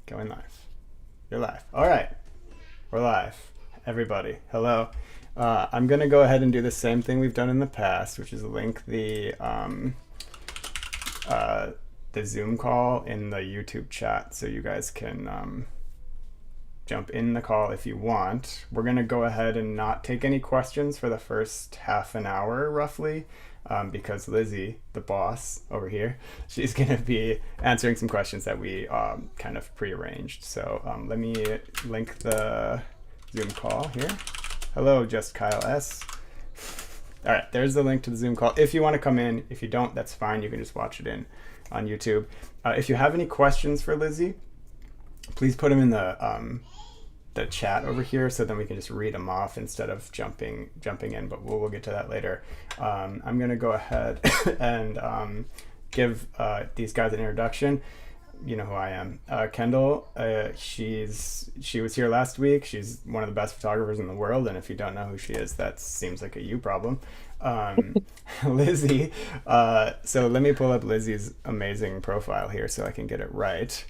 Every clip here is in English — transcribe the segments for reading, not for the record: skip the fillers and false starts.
Going live. You're live. All right. We're live. Everybody, hello. I'm going to go ahead and do the same thing we've done in the past, which is link the Zoom call in the YouTube chat so you guys can jump in the call if you want. We're going to go ahead and not take any questions for the first half an hour, roughly. Because Lizzie, the boss over here, she's going to be answering some questions that we kind of prearranged. So let me link the Zoom call here. Hello, just Kyle S. All right, there's the link to the Zoom call. If you want to come in, if you don't, that's fine. You can just watch it on YouTube. If you have any questions for Lizzie, please put them in the chat over here, so then we can just read them off instead of jumping in, but we'll get to that later. I'm gonna go ahead and give these guys an introduction. You know who I am. Kendall, she was here last week. She's one of the best photographers in the world, and if you don't know who she is, that seems like a you problem. Lizzie, so let me pull up Lizzie's amazing profile here so I can get it right.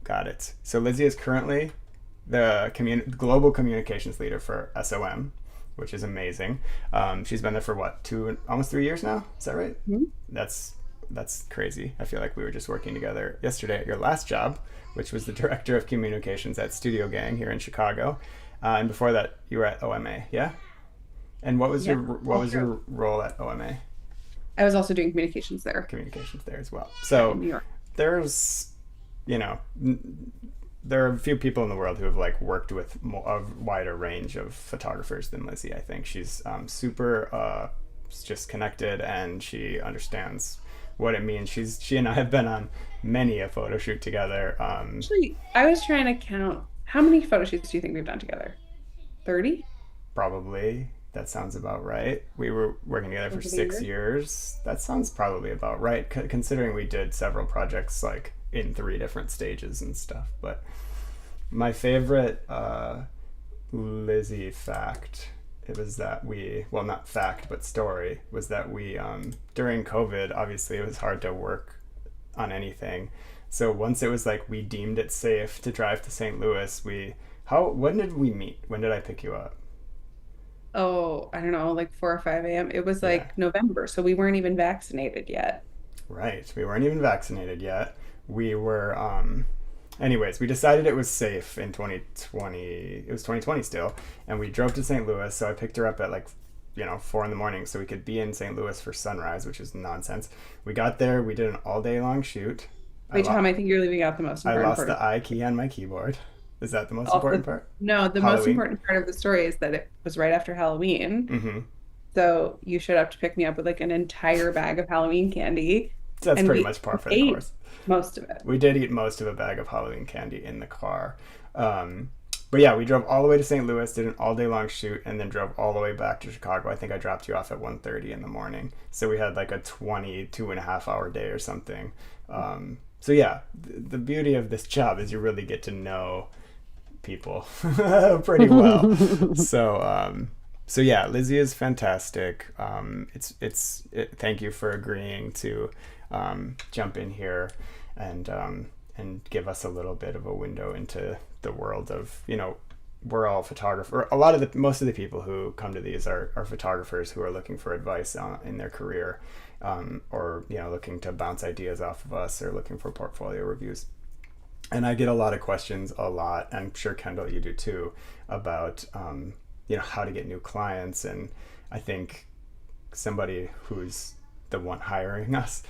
Got it. So Lizzie is currently the global communications leader for SOM, which is amazing. She's been there for what, almost 3 years now? Is that right? Mm-hmm. That's crazy. I feel like we were just working together yesterday at your last job, which was the director of communications at Studio Gang here in Chicago. And before that, you were at OMA, yeah? And what was your role at OMA? I was also doing communications there. Communications there as well. So in New York. There are a few people in the world who have worked with a wider range of photographers than Lizzie. I think she's super just connected, and she understands what it means. She and I have been on many a photo shoot together. Actually, I was trying to count, how many photo shoots do you think we've done together? 30? Probably. That sounds about right. We were working together for 6 years. That sounds probably about right, considering we did several projects in 3 different stages and stuff. But my favorite Lizzie fact, it was that not fact, but story, was that we, during COVID, obviously it was hard to work on anything. So once it was we deemed it safe to drive to St. Louis, when did we meet? When did I pick you up? Oh, I don't know, 4 or 5 a.m. It was November, so we weren't even vaccinated yet. Right, we weren't even vaccinated yet. We were, anyways, we decided it was safe in 2020. It was 2020 still, and we drove to St. Louis. So I picked her up at 4 in the morning so we could be in St. Louis for sunrise, which is nonsense. We got there, we did an all-day long shoot. Wait, Tom, I think you're leaving out the most important part. I lost the I key on my keyboard. Is that the most important part? No, the most important part of the story is that it was right after Halloween. Mm-hmm. So you showed up to pick me up with an entire bag of Halloween candy. That's pretty much par for the course. Most of it. We did eat most of a bag of Halloween candy in the car. But yeah, we drove all the way to St. Louis, did an all-day long shoot, and then drove all the way back to Chicago. I think I dropped you off at 1:30 in the morning. So we had a 22.5-hour day or something. So yeah, the beauty of this job is you really get to know people pretty well. So yeah, Lizzie is fantastic. Thank you for agreeing to jump in here and give us a little bit of a window into the world of, we're all photographers. Most of the people who come to these are photographers who are looking for advice in their career, or looking to bounce ideas off of us, or looking for portfolio reviews. And I get a lot of questions, I'm sure Kendall, you do too, about how to get new clients. And I think somebody who's the one hiring us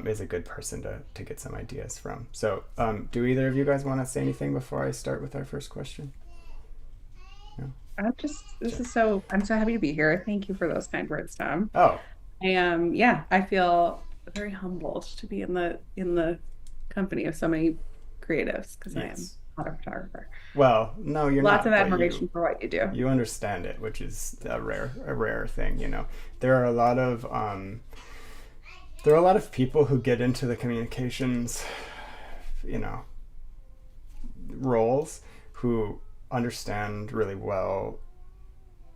is a good person to get some ideas from. So do either of you guys want to say anything before I start with our first question? No? I'm so happy to be here. Thank you for those kind words, Tom. Oh. I feel very humbled to be in the company of so many creatives, because yes. I am not a photographer. Well, no, you're Lots of admiration for what you do. You understand it, which is a rare thing. There are a lot of people who get into the communications, roles, who understand really well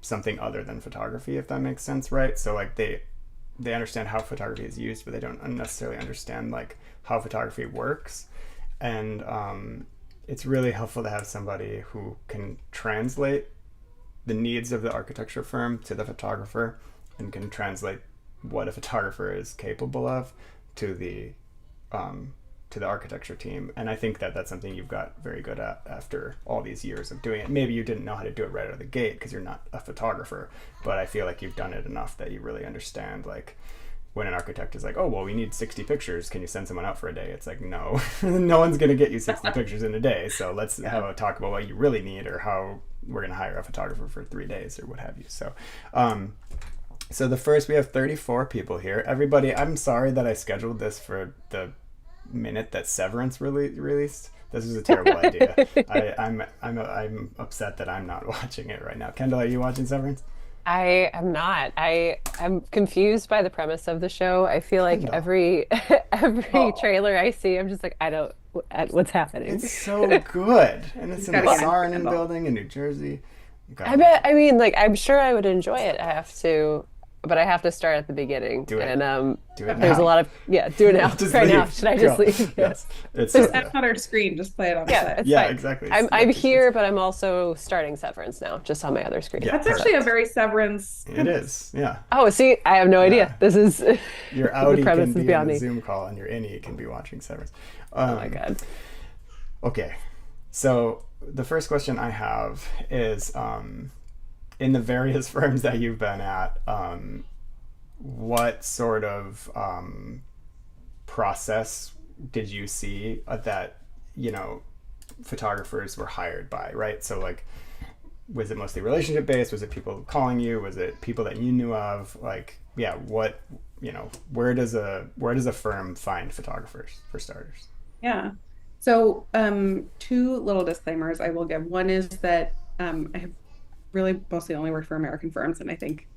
something other than photography, if that makes sense, right? So they understand how photography is used, but they don't necessarily understand how photography works. And it's really helpful to have somebody who can translate the needs of the architecture firm to the photographer and can translate what a photographer is capable of to the architecture team. And I think that that's something you've got very good at after all these years of doing it. Maybe you didn't know how to do it right out of the gate because you're not a photographer, but I feel like you've done it enough that you really understand, like, when an architect is like, oh, well, we need 60 pictures. Can you send someone out for a day? It's like, no, no one's going to get you 60 pictures in a day. So let's have a talk about what you really need, or how we're going to hire a photographer for 3 days or what have you. So, so we have 34 people here. Everybody, I'm sorry that I scheduled this for the minute that Severance released. This is a terrible idea. I'm upset that I'm not watching it right now. Kendall, are you watching Severance? I am not. I'm confused by the premise of the show. I feel like every trailer I see, I'm just like, I don't, what's happening? It's so good. And it's in the Saarinen building in New Jersey. I mean, like, I'm sure I would enjoy it. But I have to start at the beginning. Do it. And do it there's now. a lot of, do it now. Just right leave. now. Should I just leave? Yes. It's That's on our screen. Just play it on the side. It's yeah, fine. exactly. I'm here, but I'm also starting Severance now, just on my other screen. Yeah, That's actually a very Severance. It is, yeah. Oh, see, I have no idea. This is your outie the premise can is be beyond on me. a Zoom call, and your innie can be watching Severance. Oh my god. Okay, so the first question I have is, in the various firms that you've been at, what sort of process did you see that, photographers were hired by, right? So, like, was it mostly relationship based? Was it people calling you? Was it people that you knew of? Like, yeah, what, where does a firm find photographers, for starters? Yeah. So, two little disclaimers I will give. One is that I have really mostly only worked for American firms, and I think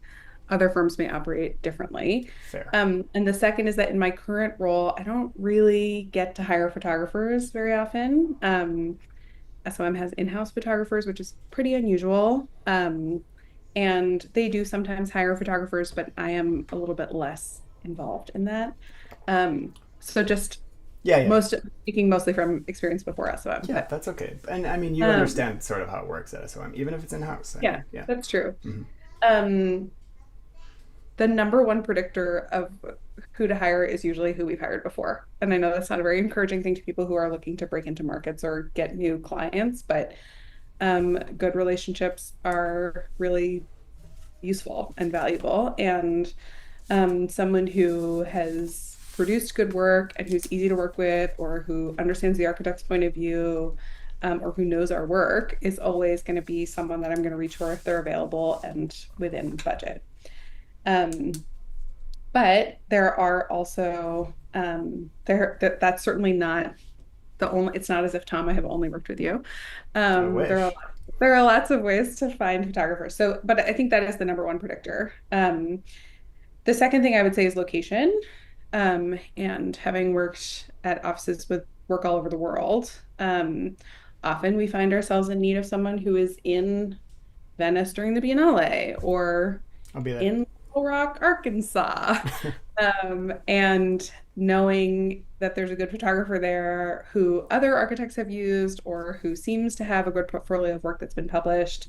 other firms may operate differently. Fair. And the second is that in my current role, I don't really get to hire photographers very often. SOM has in-house photographers, which is pretty unusual. And they do sometimes hire photographers, but I am a little bit less involved in that. So just speaking mostly from experience before SOM. Yeah, that's okay. And I mean, you understand sort of how it works at SOM, even if it's in-house. Yeah, that's true. Mm-hmm. The number one predictor of who to hire is usually who we've hired before. And I know that's not a very encouraging thing to people who are looking to break into markets or get new clients, but good relationships are really useful and valuable. And someone who has produced good work and who's easy to work with, or who understands the architect's point of view, or who knows our work, is always going to be someone that I'm going to reach for if they're available and within budget. But there are also that's certainly not the only. It's not as if, Tom, I have only worked with you. There are lots of ways to find photographers. So, but I think that is the number one predictor. The second thing I would say is location. And having worked at offices with work all over the world, often we find ourselves in need of someone who is in Venice during the Biennale, or in Little Rock, Arkansas. And knowing that there's a good photographer there who other architects have used, or who seems to have a good portfolio of work that's been published,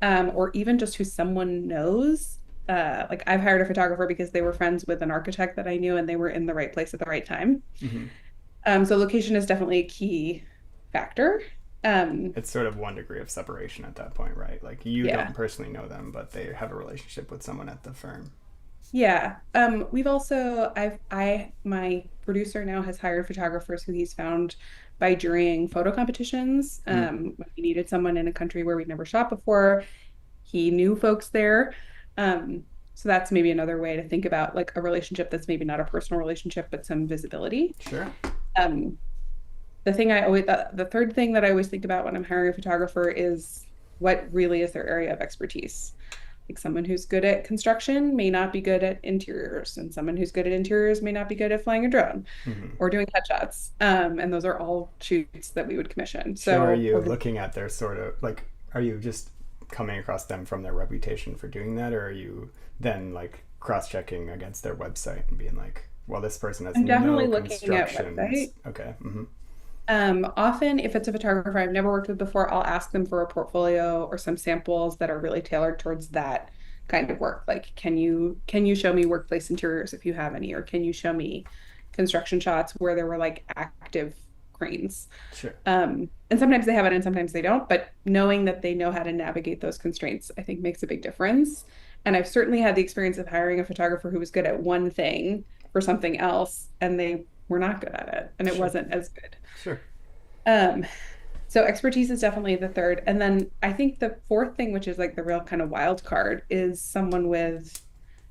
or even just who someone knows. Like, I've hired a photographer because they were friends with an architect that I knew, and they were in the right place at the right time. Mm-hmm. So location is definitely a key factor. It's sort of one degree of separation at that point, right? Like, you don't personally know them, but they have a relationship with someone at the firm. Yeah. We've also, my producer now has hired photographers who he's found by jurying photo competitions. When he needed someone in a country where we'd never shot before, he knew folks there. So that's maybe another way to think about, like, a relationship that's maybe not a personal relationship, but some visibility. Sure. The third thing that I always think about when I'm hiring a photographer is what really is their area of expertise. Like, someone who's good at construction may not be good at interiors, and someone who's good at interiors may not be good at flying a drone or doing headshots. And those are all shoots that we would commission. So are you looking at their sort of, like, are you just coming across them from their reputation for doing that, or are you then, like, cross-checking against their website and being like, well, this person has I'm definitely no looking at construction. website. Okay. Mm-hmm. Often, if it's a photographer I've never worked with before, I'll ask them for a portfolio or some samples that are really tailored towards that kind of work. Like, can you show me workplace interiors if you have any, or can you show me construction shots where there were like active cranes? Sure. And sometimes they have it and sometimes they don't, but knowing that they know how to navigate those constraints, I think makes a big difference. And I've certainly had the experience of hiring a photographer who was good at one thing for something else, and they were not good at it, and it Sure. wasn't as good. Sure. Um, so expertise is definitely the third. And then I think the fourth thing, which is like the real kind of wild card, is someone with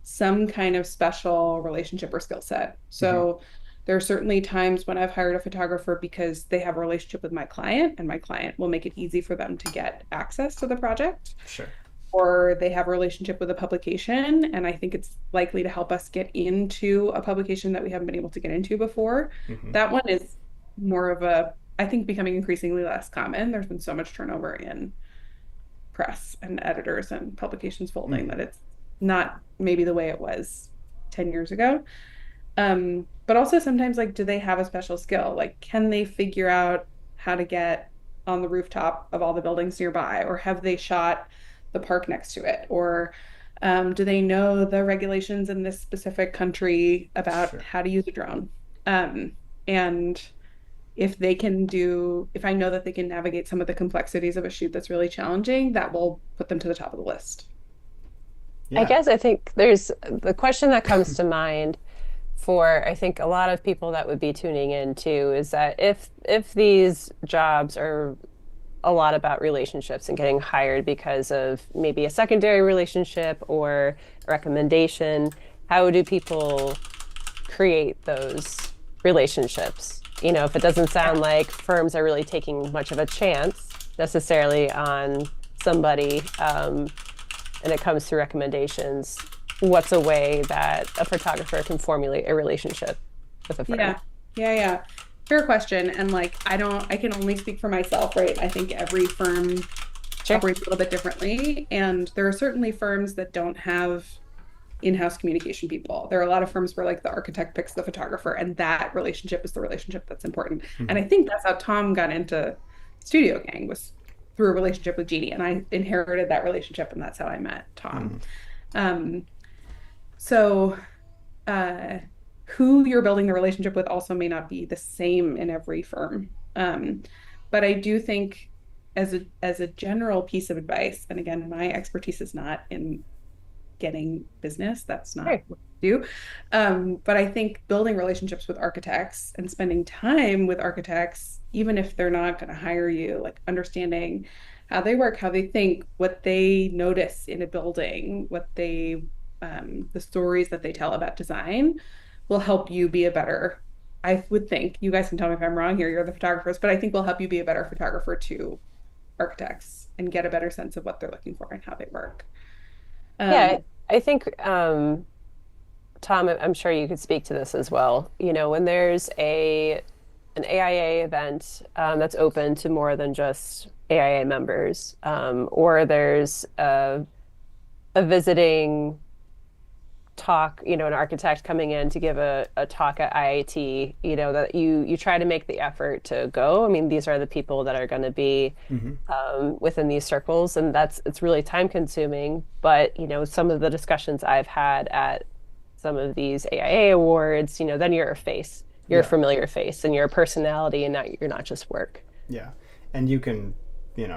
some kind of special relationship or skill set. Mm-hmm. So there are certainly times when I've hired a photographer because they have a relationship with my client, and my client will make it easy for them to get access to the project. Sure. Or they have a relationship with a publication, and I think it's likely to help us get into a publication that we haven't been able to get into before. Mm-hmm. That one is more of a, I think, becoming increasingly less common. There's been so much turnover in press and editors and publications folding Mm-hmm. that it's not maybe the way it was 10 years ago. But also sometimes, like, do they have a special skill? Like, can they figure out how to get on the rooftop of all the buildings nearby, or have they shot the park next to it? Or do they know the regulations in this specific country about Sure. how to use a drone? And if I know that they can navigate some of the complexities of a shoot that's really challenging, that will put them to the top of the list. I Yeah. guess I think there's the question that comes to mind for I think a lot of people that would be tuning in too is that if these jobs are a lot about relationships and getting hired because of maybe a secondary relationship or a recommendation, how do people create those relationships? You know, if it doesn't sound like firms are really taking much of a chance necessarily on somebody, and it comes through recommendations, what's a way that a photographer can formulate a relationship with a firm? Yeah, yeah. Fair question. And like, I can only speak for myself, right? I think every firm Sure. operates a little bit differently. And there are certainly firms that don't have in-house communication people. There are a lot of firms where like the architect picks the photographer, and that relationship is the relationship that's important. And Mm-hmm. I think that's how Tom got into Studio Gang, was through a relationship with Jeannie. And I inherited that relationship, and that's how I met Tom. Mm-hmm. Um, so uh, who you're building the relationship with also may not be the same in every firm. But I do think as a general piece of advice, and again, my expertise is not in getting business. That's not Sure. what I do. But I think building relationships with architects and spending time with architects, even if they're not going to hire you, like understanding how they work, how they think, what they notice in a building, the stories that they tell about design will help you be a better, I would think, you guys can tell me if I'm wrong here, you're the photographers, but I think will help you be a better photographer to architects and get a better sense of what they're looking for and how they work. Yeah, Um, I think Tom, I'm sure you could speak to this as well. You know, when there's a an AIA event that's open to more than just AIA members, or there's a visiting talk, you know, an architect coming in to give a talk at IIT, you know, that you try to make the effort to go. I mean, these are the people that are going to be Mm-hmm. within these circles, and it's really time consuming. But you know, some of the discussions I've had at some of these AIA awards, you know, then you're a face, you're a Yeah. familiar face, and you're a personality, and you're not just work. Yeah. And you can, it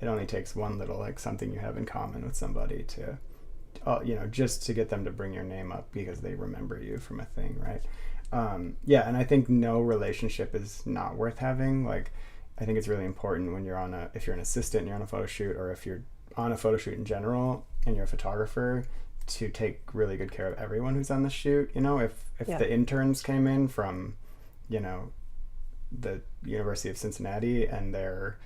only takes one little like something you have in common with somebody to, just to get them to bring your name up because they remember you from a thing, right? Yeah, and I think no relationship is not worth having. Like, I think it's really important when if you're an assistant and you're on a photo shoot, or if you're on a photo shoot in general and you're a photographer, to take really good care of everyone who's on the shoot. If Yeah. the interns came in from, you know, the University of Cincinnati and they're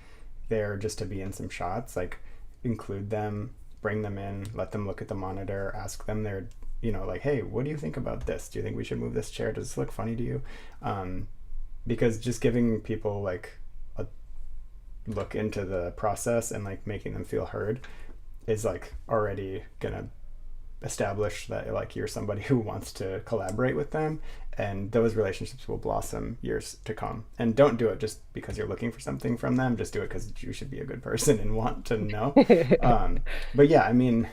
there just to be in some shots, like include them, bring them in, let them look at the monitor, ask them their, like, hey, what do you think about this? Do you think we should move this chair? Does this look funny to you? Because just giving people like a look into the process and like making them feel heard is like already gonna establish that like you're somebody who wants to collaborate with them, and those relationships will blossom years to come. And don't do it just because you're looking for something from them. Just do it because you should be a good person and want to know. But yeah, I mean,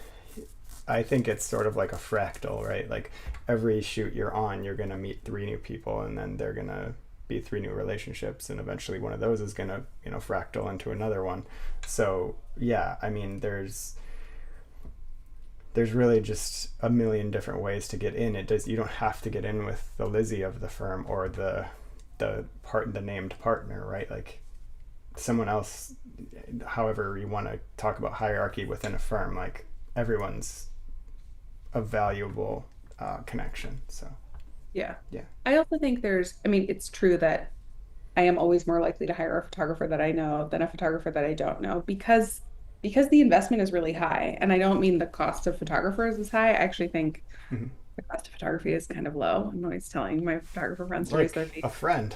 I think it's sort of like a fractal, right? Like every shoot you're on, you're gonna meet 3 new people, and then they're gonna be 3 new relationships, and eventually one of those is gonna, you know, fractal into another one. So yeah, I mean, there's really just a million different ways to get in. You don't have to get in with the Lizzie of the firm or the named partner, right? Like someone else, however you want to talk about hierarchy within a firm, like everyone's a valuable connection. So Yeah. yeah. I also think I mean, it's true that I am always more likely to hire a photographer that I know than a photographer that I don't know because the investment is really high. And I don't mean the cost of photographers is high. I actually think Mm-hmm. the cost of photography is kind of low. I'm always telling my photographer friends to raise their feet. A friend.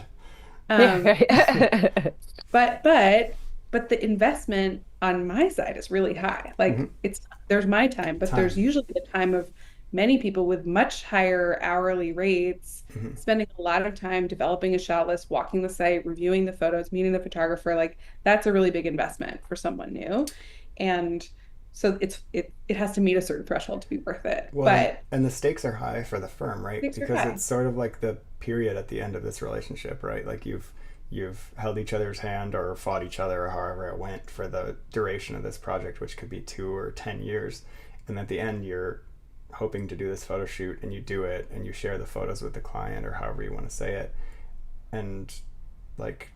Yeah, Um, right. but the investment on my side is really high. Like Mm-hmm. there's my time, but there's Time. usually the time of many people with much higher hourly rates, Mm-hmm. spending a lot of time developing a shot list, walking the site, reviewing the photos, meeting the photographer. Like that's a really big investment for someone new. And so it has to meet a certain threshold to be worth it. Well, But and the stakes are high for the firm, right? stakes are Because high. it's sort of like the period at the end of this relationship, right? Like you've held each other's hand or fought each other or however it went for the duration of this project, which could be 2 or 10 years. And at the end, you're hoping to do this photo shoot, and you do it, and you share the photos with the client or however you want to say it, and like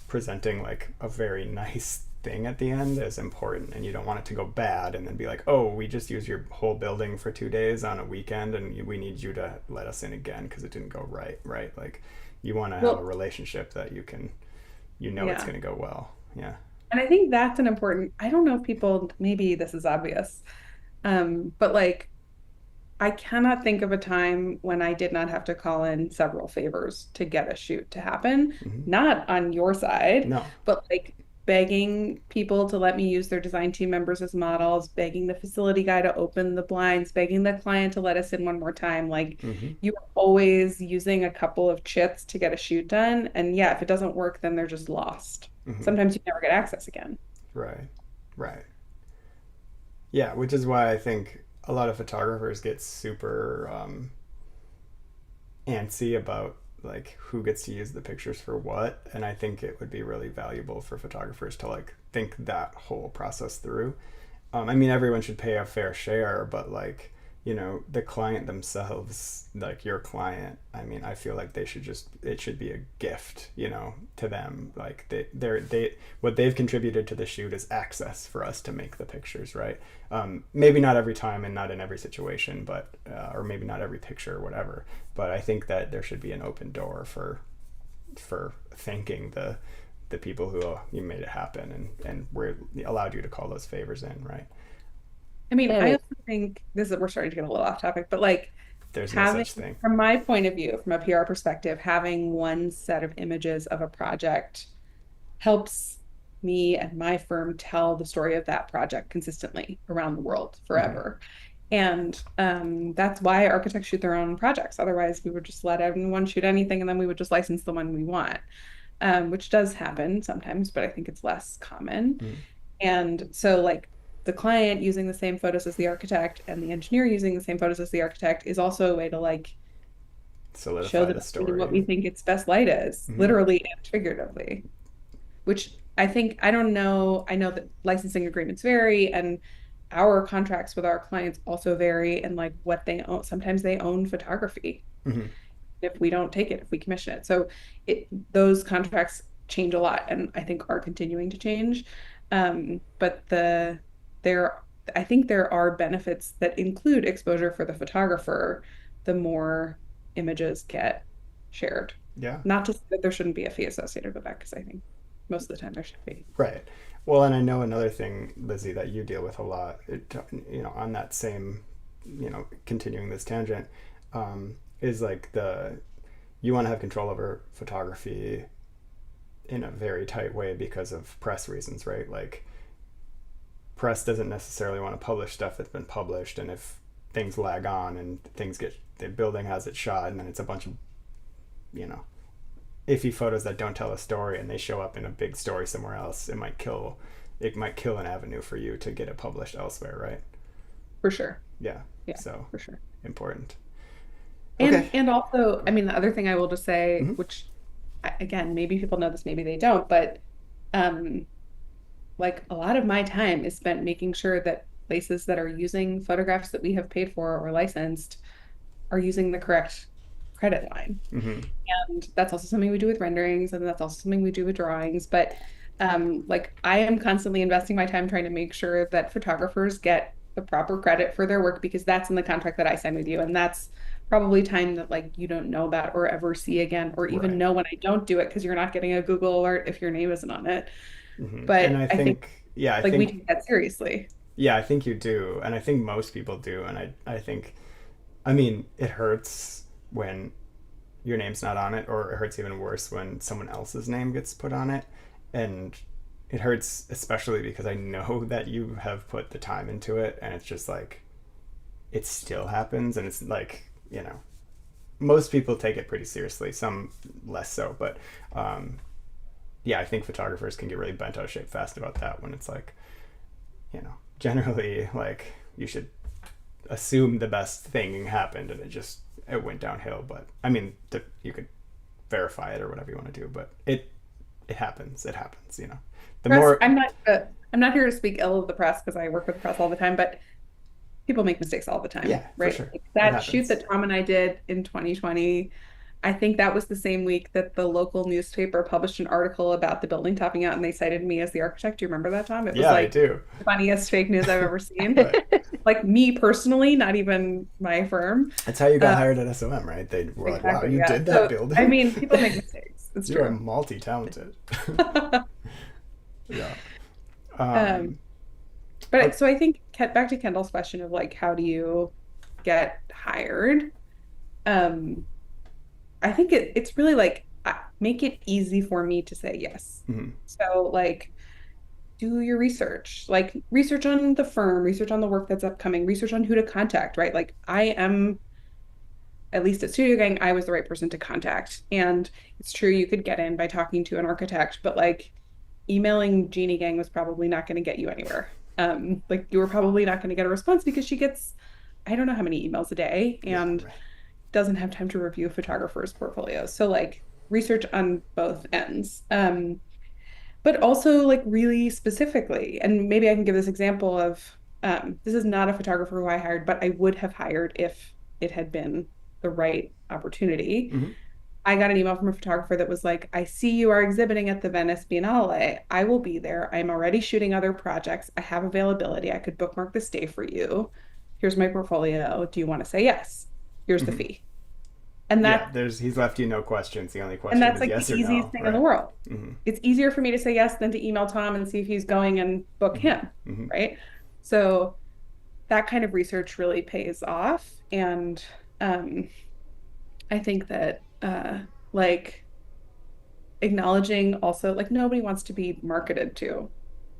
presenting like a very nice thing at the end is important, and you don't want it to go bad and then be like, oh, we just used your whole building for 2 days on a weekend and we need you to let us in again because it didn't go right. Like you want to have a relationship that you can, you know, it's Yeah. going to go well. Yeah. And I think that's an important, I don't know if people, maybe this is obvious, but like I cannot think of a time when I did not have to call in several favors to get a shoot to happen. Mm-hmm. Not on your side, No. but like begging people to let me use their design team members as models, begging the facility guy to open the blinds, begging the client to let us in one more time. Like Mm-hmm. you're always using a couple of chits to get a shoot done. And yeah, if it doesn't work, then they're just lost. Mm-hmm. Sometimes you never get access again. Right. Yeah, which is why I think a lot of photographers get super antsy about like who gets to use the pictures for what, and I think it would be really valuable for photographers to like think that whole process through. I mean, everyone should pay a fair share, but like, you know, the client themselves, like your client, I mean, I feel like it should be a gift, you know, to them. Like what they've contributed to the shoot is access for us to make the pictures, right? Maybe not every time and not in every situation, but, or maybe not every picture or whatever. But I think that there should be an open door for thanking the people who you made it happen and were allowed you to call those favors in, right? I mean, I Yeah. also think we're starting to get a little off topic, but like There's no having, such thing. from my point of view, from a PR perspective, having one set of images of a project helps me and my firm tell the story of that project consistently around the world forever. And that's why architects shoot their own projects. Otherwise, we would just let everyone shoot anything and then we would just license the one we want, which does happen sometimes, but I think it's less common. Mm. And so, like, the client using the same photos as the architect and the engineer using the same photos as the architect is also a way to like Solidify show the them story. what we think its best light is, Mhm. literally and figuratively. Which I think, I don't know, I know that licensing agreements vary and our contracts with our clients also vary, and like what they own. Sometimes they own photography Mhm. if we don't take it, if we commission it. So those contracts change a lot and I think are continuing to change. But there I think there are benefits that include exposure for the photographer the more images get shared. Yeah. Not to say that there shouldn't be a fee associated with that, because I think most of the time there should be. Right. Well, and I know another thing, Lizzie, that you deal with a lot, you know, on that same, you know, continuing this tangent, is like you want to have control over photography in a very tight way because of press reasons, right? Like press doesn't necessarily want to publish stuff that's been published, and if things lag on and the building has it shot, and then it's a bunch of, iffy photos that don't tell a story, and they show up in a big story somewhere else. It might kill an avenue for you to get it published elsewhere, right? For sure. Yeah. Yeah. So for sure. Important. And also, I mean, the other thing I will just say, which again, maybe people know this, maybe they don't, but like a lot of my time is spent making sure that places that are using photographs that we have paid for or licensed are using the correct credit line. And that's also something we do with renderings, and that's also something we do with drawings. But like I am constantly investing my time trying to make sure that photographers get the proper credit for their work, because that's in the contract that I sign with you, and that's probably time that like you don't know about or ever see again, or even know when I don't do it, because you're not getting a Google alert if your name isn't on it. But and I think we take that seriously. Yeah, I think you do, and I think most people do, and I think, I mean, it hurts when your name's not on it, or it hurts even worse when someone else's name gets put on it, and it hurts especially because I know that you have put the time into it, and it's just like, it still happens, and it's like, most people take it pretty seriously, some less so, but yeah, I think photographers can get really bent out of shape fast about that, when it's like, generally, like, you should assume the best thing happened and it went downhill. But I mean, you could verify it or whatever you want to do, but it happens. The press, more I'm not here to speak ill of the press, because I work with the press all the time, but people make mistakes all the time. Yeah, right. For sure. Like that shoot that Tom and I did in 2020, I think that was the same week that the local newspaper published an article about the building topping out, and they cited me as the architect. Do you remember that, Tom? It was I do. The funniest fake news I've ever seen. Like me personally, not even my firm. That's how you got hired at SOM, right? They were like, wow, you did that building. I mean, people make mistakes. It's You're true. multi-talented. Yeah. But so I think back to Kendall's question of like, how do you get hired? I think it's really like, make it easy for me to say yes. So like, do your research, like research on the firm, research on the work that's upcoming, research on who to contact, right? Like I am, at least at Studio Gang, I was the right person to contact. And it's true, you could get in by talking to an architect, but like emailing Jeannie Gang was probably not going to get you anywhere. Like you were probably not going to get a response, because she gets, I don't know how many emails a day, and doesn't have time to review photographers' portfolios. So like research on both ends. But also like really specifically, and maybe I can give this example of, this is not a photographer who I hired, but I would have hired if it had been the right opportunity. I got an email from a photographer that was like, I see you are exhibiting at the Venice Biennale. I will be there. I'm already shooting other projects. I have availability. I could bookmark this day for you. Here's my portfolio. Do you want to say yes? Here's the fee. And that he's left you no questions. The only question is like yes the or easiest no, thing in the world. It's easier for me to say yes than to email Tom and see if he's going and book him, right? So that kind of research really pays off. And I think that like acknowledging also, like nobody wants to be marketed to.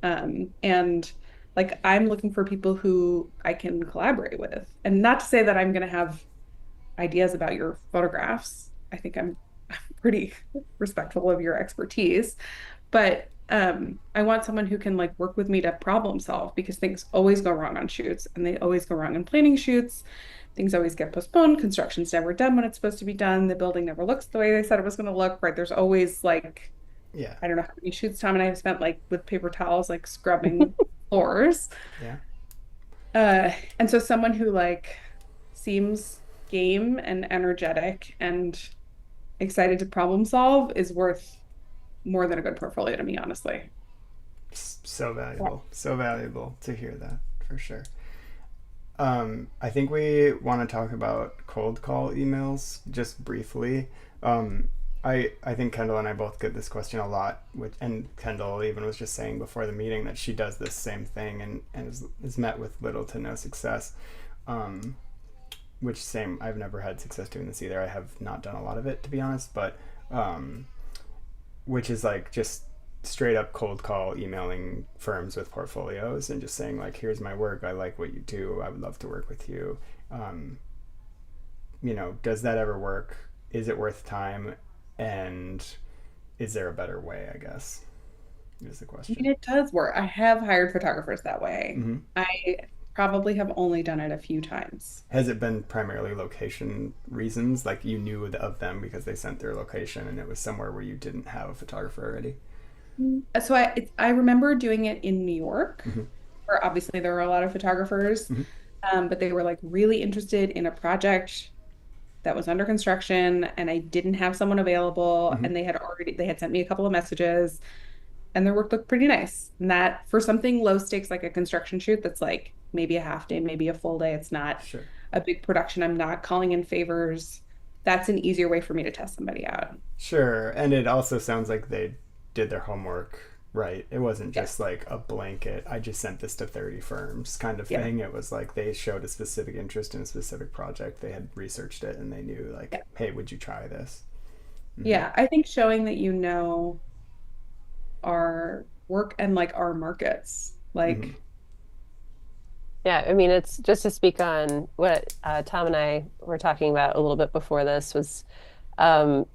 And like I'm looking for people who I can collaborate with. And not to say that I'm going to have ideas about your photographs. I think I'm pretty respectful of your expertise, but I want someone who can like work with me to problem solve, because things always go wrong on shoots, and they always go wrong in planning shoots. Things always get postponed. Construction's never done when it's supposed to be done. The building never looks the way they said it was going to look, right? There's always like, I don't know how many shoots Tom and I have spent like with paper towels, like scrubbing floors. And so someone who like seems game and energetic and excited to problem solve is worth more than a good portfolio to me, honestly. So valuable to hear that, for sure. I think we want to talk about cold call emails just briefly. I think Kendall and I both get this question a lot, and Kendall even was just saying before the meeting that she does this same thing and is met with little to no success. I've never had success doing this either. I have not done a lot of it, to be honest, but which is like just straight up cold call emailing firms with portfolios and just saying like, here's my work, I like what you do, I would love to work with you. um, does that ever work? Is it worth time? And is there a better way, I guess, is the I mean, question. it does work. I have hired photographers that way. Hmm. I probably have only done it a few times. Has it been primarily location reasons, like you knew of them because they sent their location and it was somewhere where you didn't have a photographer already? So I remember doing it in New York, Hmm. where obviously there were a lot of photographers, Hmm. but they were like really interested in a project that was under construction, and I didn't have someone available, Hmm. and they had sent me a couple of messages, and their work looked pretty nice. And that for something low stakes like a construction shoot that's like maybe a half day, maybe a full day, it's not Sure. a big production. I'm not calling in favors. That's an easier way for me to test somebody out. Sure. And it also sounds like they did their homework right. It wasn't Yeah. just like a blanket, I just sent this to 30 firms kind of Yeah. thing. It was like they showed a specific interest in a specific project. They had researched it and they knew, like, Yeah. hey, would you try this? Hmm. Yeah. I think showing that you know our work and like our markets. Hmm. Like, Yeah, I mean, it's just to speak on what Tom and I were talking about a little bit before this was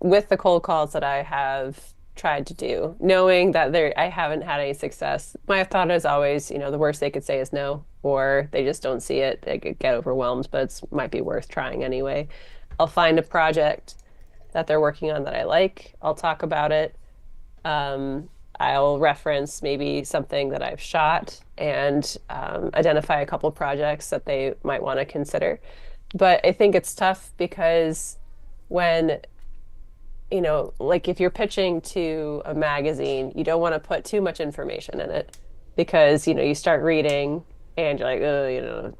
with the cold calls that I have tried to do, knowing that I haven't had any success. My thought is always, the worst they could say is no, or they just don't see it. They could get overwhelmed, but it might be worth trying anyway. I'll find a project that they're working on that I like. I'll talk about it. Um, I'll reference maybe something that I've shot and identify a couple projects that they might want to consider. But I think it's tough because when, like if you're pitching to a magazine, you don't want to put too much information in it because, you start reading and you're like, oh,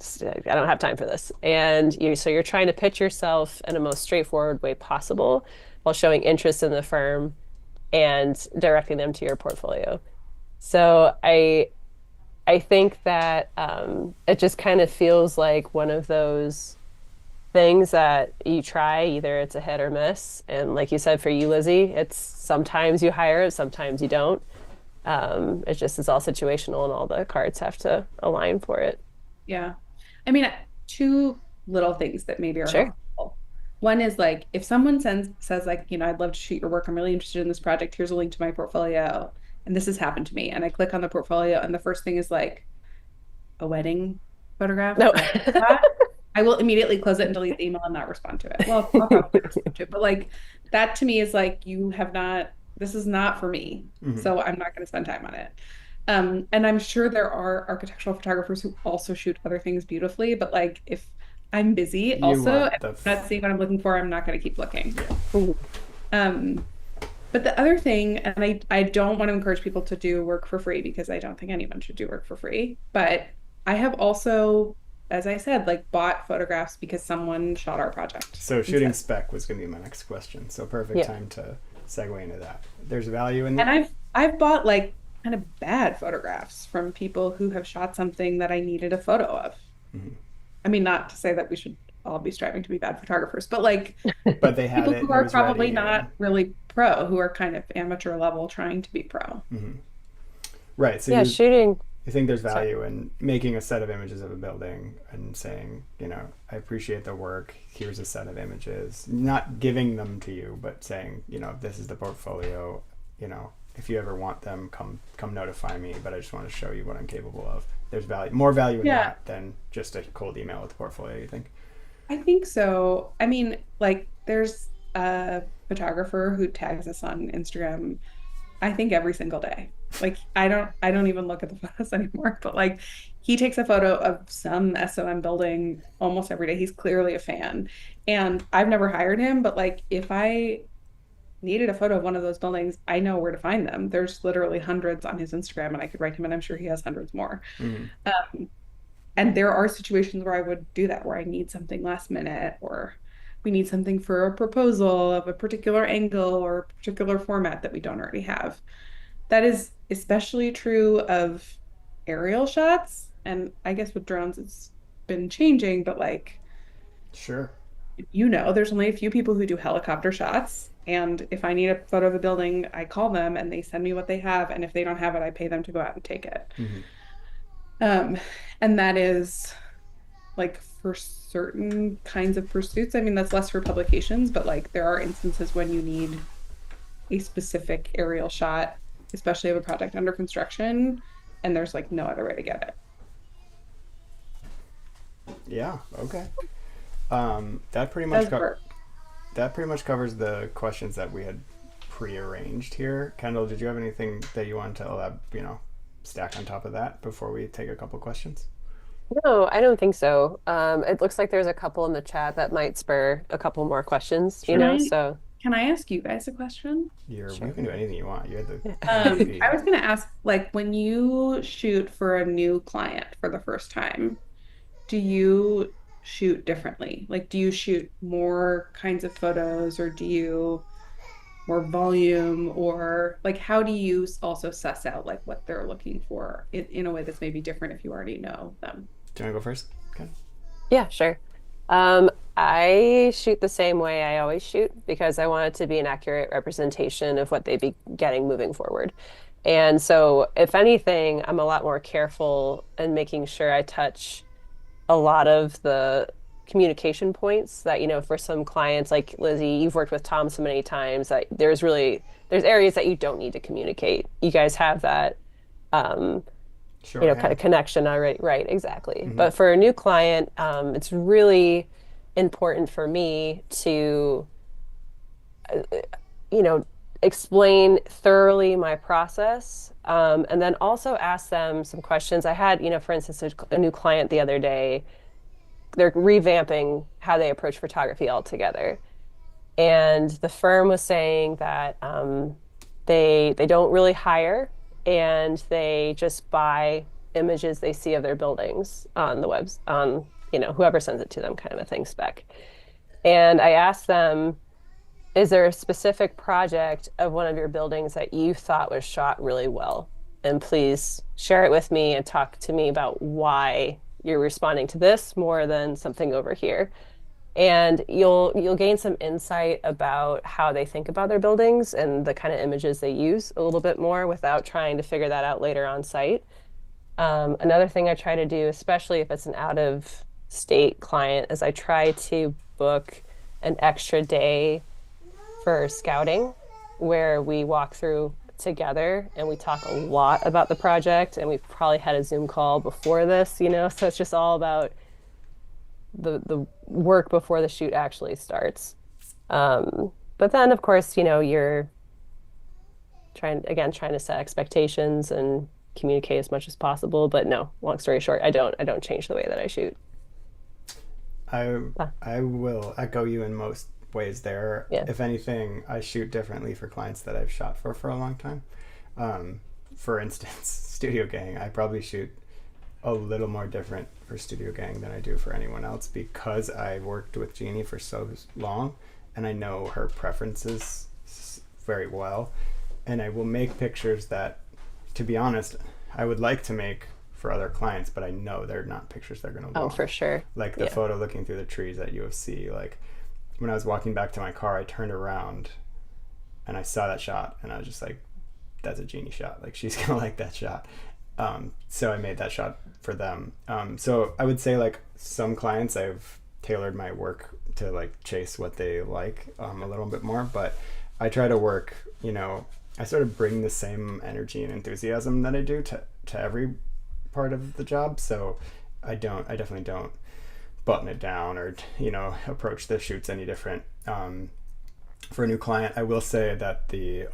I don't have time for this. So you're trying to pitch yourself in a most straightforward way possible while showing interest in the firm and directing them to your portfolio. So I think that it just kind of feels like one of those things that you try, either it's a hit or miss. And like you said, for you, Lizzie, it's sometimes you hire it, sometimes you don't. It's all situational and all the cards have to align for it. yeah. I mean, two little things that maybe are Sure. helpful. One is like if someone says like, I'd love to shoot your work. I'm really interested in this project. Here's a link to my portfolio. And this has happened to me. And I click on the portfolio, and the first thing is like a wedding photograph. No. I will immediately close it and delete the email and not respond to it. Well, I'll probably respond to it, but like that to me is like you have not. This is not for me, Hmm. so I'm not going to spend time on it. And I'm sure there are architectural photographers who also shoot other things beautifully, but like if I'm busy You also want and the I'm not seeing what I'm looking for, I'm not going to keep looking. yeah. Um, but the other thing, and I don't want to encourage people to do work for free because I don't think anyone should do work for free. But I have also, as I said, like bought photographs because someone shot our project So shooting instead. spec was going to be my next question. So perfect Yeah. time to segue into that. There's value in And that. I've bought like kind of bad photographs from people who have shot something that I needed a photo of. Hmm. I mean, not to say that we should all be striving to be bad photographers, but like But they had people it who and it are was probably ready. And not really pro, who are kind of amateur level trying to be pro. hmm. Right. So Yeah, shooting. you think there's Sorry. value in making a set of images of a building and saying, I appreciate the work. Here's a set of images. Not giving them to you, but saying, this is the portfolio. If you ever want them, come notify me. But I just want to show you what I'm capable of. There's more value in Yeah, that than just a cold email with the portfolio. You think? I think so. I mean, like there's a photographer who tags us on Instagram, I think every single day. Like I don't even look at the photos anymore, but like he takes a photo of some SOM building almost every day. He's clearly a fan. And I've never hired him, but like if I needed a photo of one of those buildings, I know where to find them. There's literally hundreds on his Instagram, and I could write him, and I'm sure he has hundreds more. Mm-hmm. Um, and there are situations where I would do that, where I need something last minute, or we need something for a proposal of a particular angle or a particular format that we don't already have. That is especially true of aerial shots. And I guess with drones, it's been changing, but like, Sure. there's only a few people who do helicopter shots. And if I need a photo of a building, I call them and they send me what they have. And if they don't have it, I pay them to go out and take it. Mm-hmm. Um, and that is like for certain kinds of pursuits. I mean, that's less for publications, but like there are instances when you need a specific aerial shot, especially of a project under construction, and there's like no other way to get it. Yeah. Okay. That pretty much Does work. that pretty much covers the questions that we had prearranged here. Kendall, did you have anything that you wanted to stack on top of that before we take a couple questions? No, I don't think so. It looks like there's a couple in the chat that might spur a couple more questions, Sure. so Can I ask you guys a question? You can do anything you want. You're the I was going to ask, like, when you shoot for a new client for the first time, do you shoot differently? Like, do you shoot more kinds of photos or do you more volume or like how do you also suss out like what they're looking for in a way that's maybe different if you already know them? Do you want to go first? Okay. Yeah, sure. I shoot the same way I always shoot because I want it to be an accurate representation of what they'd be getting moving forward. And so, if anything, I'm a lot more careful in making sure I touch a lot of the communication points that, for some clients like Lizzie, you've worked with Tom so many times that there's areas that you don't need to communicate. You guys have that Sure. I kind of have. connection already. Right, exactly. Mm-hmm. But for a new client, it's really important for me to, you know, explain thoroughly my process, and then also ask them some questions. I had, for instance, a new client the other day. They're revamping how they approach photography altogether. And the firm was saying that they don't really hire and they just buy images they see of their buildings on the webs on whoever sends it to them, kind of a thing, spec. And I asked them, is there a specific project of one of your buildings that you thought was shot really well? And please share it with me and talk to me about why you're responding to this more than something over here. And you'll gain some insight about how they think about their buildings and the kind of images they use a little bit more without trying to figure that out later on site. Another thing I try to do, especially if it's an out of state client, is I try to book an extra day for scouting where we walk through together and we talk a lot about the project, and we've probably had a Zoom call before this, so it's just all about the work before the shoot actually starts. But then of course, you're trying to set expectations and communicate as much as possible. But no, long story short, I don't change the way that I shoot. I will echo you in most ways there. Yeah. If anything, I shoot differently for clients that I've shot for a long time. For instance, Studio Gang, I probably shoot a little more different for Studio Gang than I do for anyone else because I worked with Jeannie for so long and I know her preferences very well. And I will make pictures that, to be honest, I would like to make for other clients, but I know they're not pictures they're going to want. Oh, for sure. Like the photo looking through the trees at UFC. Like when I was walking back to my car, I turned around and I saw that shot and I was just like, that's a Jeannie shot. Like she's going to like that shot. So I made that shot for them. So I would say like some clients I've tailored my work to like chase what they like a little bit more, but I try to work, I sort of bring the same energy and enthusiasm that I do to every part of the job. So I definitely don't button it down or, approach the shoots any different. For a new client, I will say that the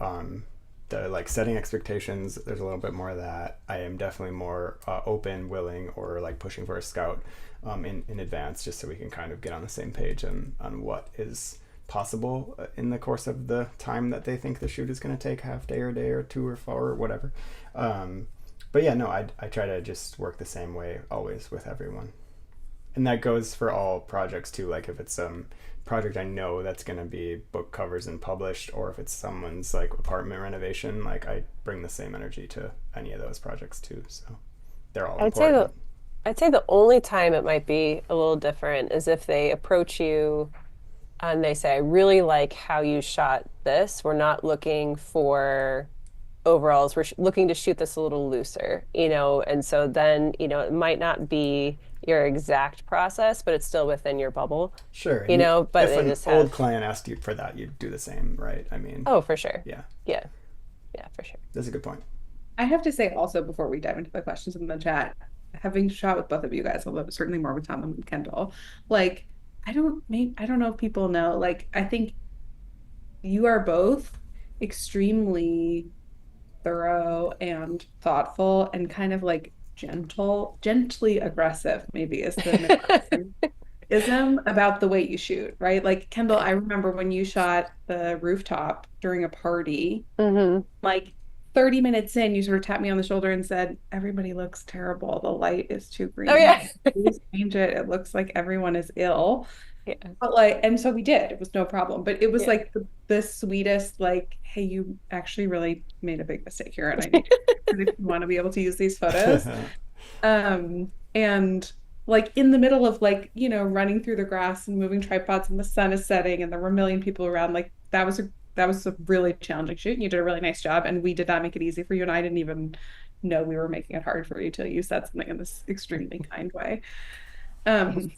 like setting expectations, there's a little bit more of that. I am definitely more open, willing, or like pushing for a scout in advance, just so we can kind of get on the same page on what is possible in the course of the time that they think the shoot is going to take, half day or day or 2 or 4 or whatever. But yeah, no, I try to just work the same way always with everyone. And that goes for all projects too. Like if it's project I know that's going to be book covers and published, or if it's someone's like apartment renovation, like I bring the same energy to any of those projects too. So they're all important. I'd say the only time it might be a little different is if they approach you and they say, I really like how you shot this. We're not looking for overalls. We're looking to shoot this a little looser, and so then, it might not be your exact process, but it's still within your bubble, Sure. And but if they an just old have, client asked you for that, you'd do the same, right? I mean, oh, for sure. yeah, Yeah. Yeah, for sure. that's a good point. I have to say also before we dive into the questions in the chat, having shot with both of you guys, although certainly more with Tom and Kendall, like I don't know if people know, like I think you are both extremely thorough and thoughtful and kind of like gently aggressive, maybe is the ism about the way you shoot, right? Like Kendall, I remember when you shot the rooftop during a party, Hmm. like 30 minutes in, you sort of tapped me on the shoulder and said, everybody looks terrible. The light is too Oh, green. yeah. Please change it. It looks like everyone is ill. Yeah. But like, and so we did. It was no problem. But it was Yeah. like the sweetest, like, hey, you actually really made a big mistake here, and I need to if you want to be able to use these photos. And like in the middle of like, running through the grass and moving tripods and the sun is setting and there were a million people around, like that was a really challenging shoot and you did a really nice job. And we did not make it easy for you. And I didn't even know we were making it hard for you till you said something in this extremely kind way. Um,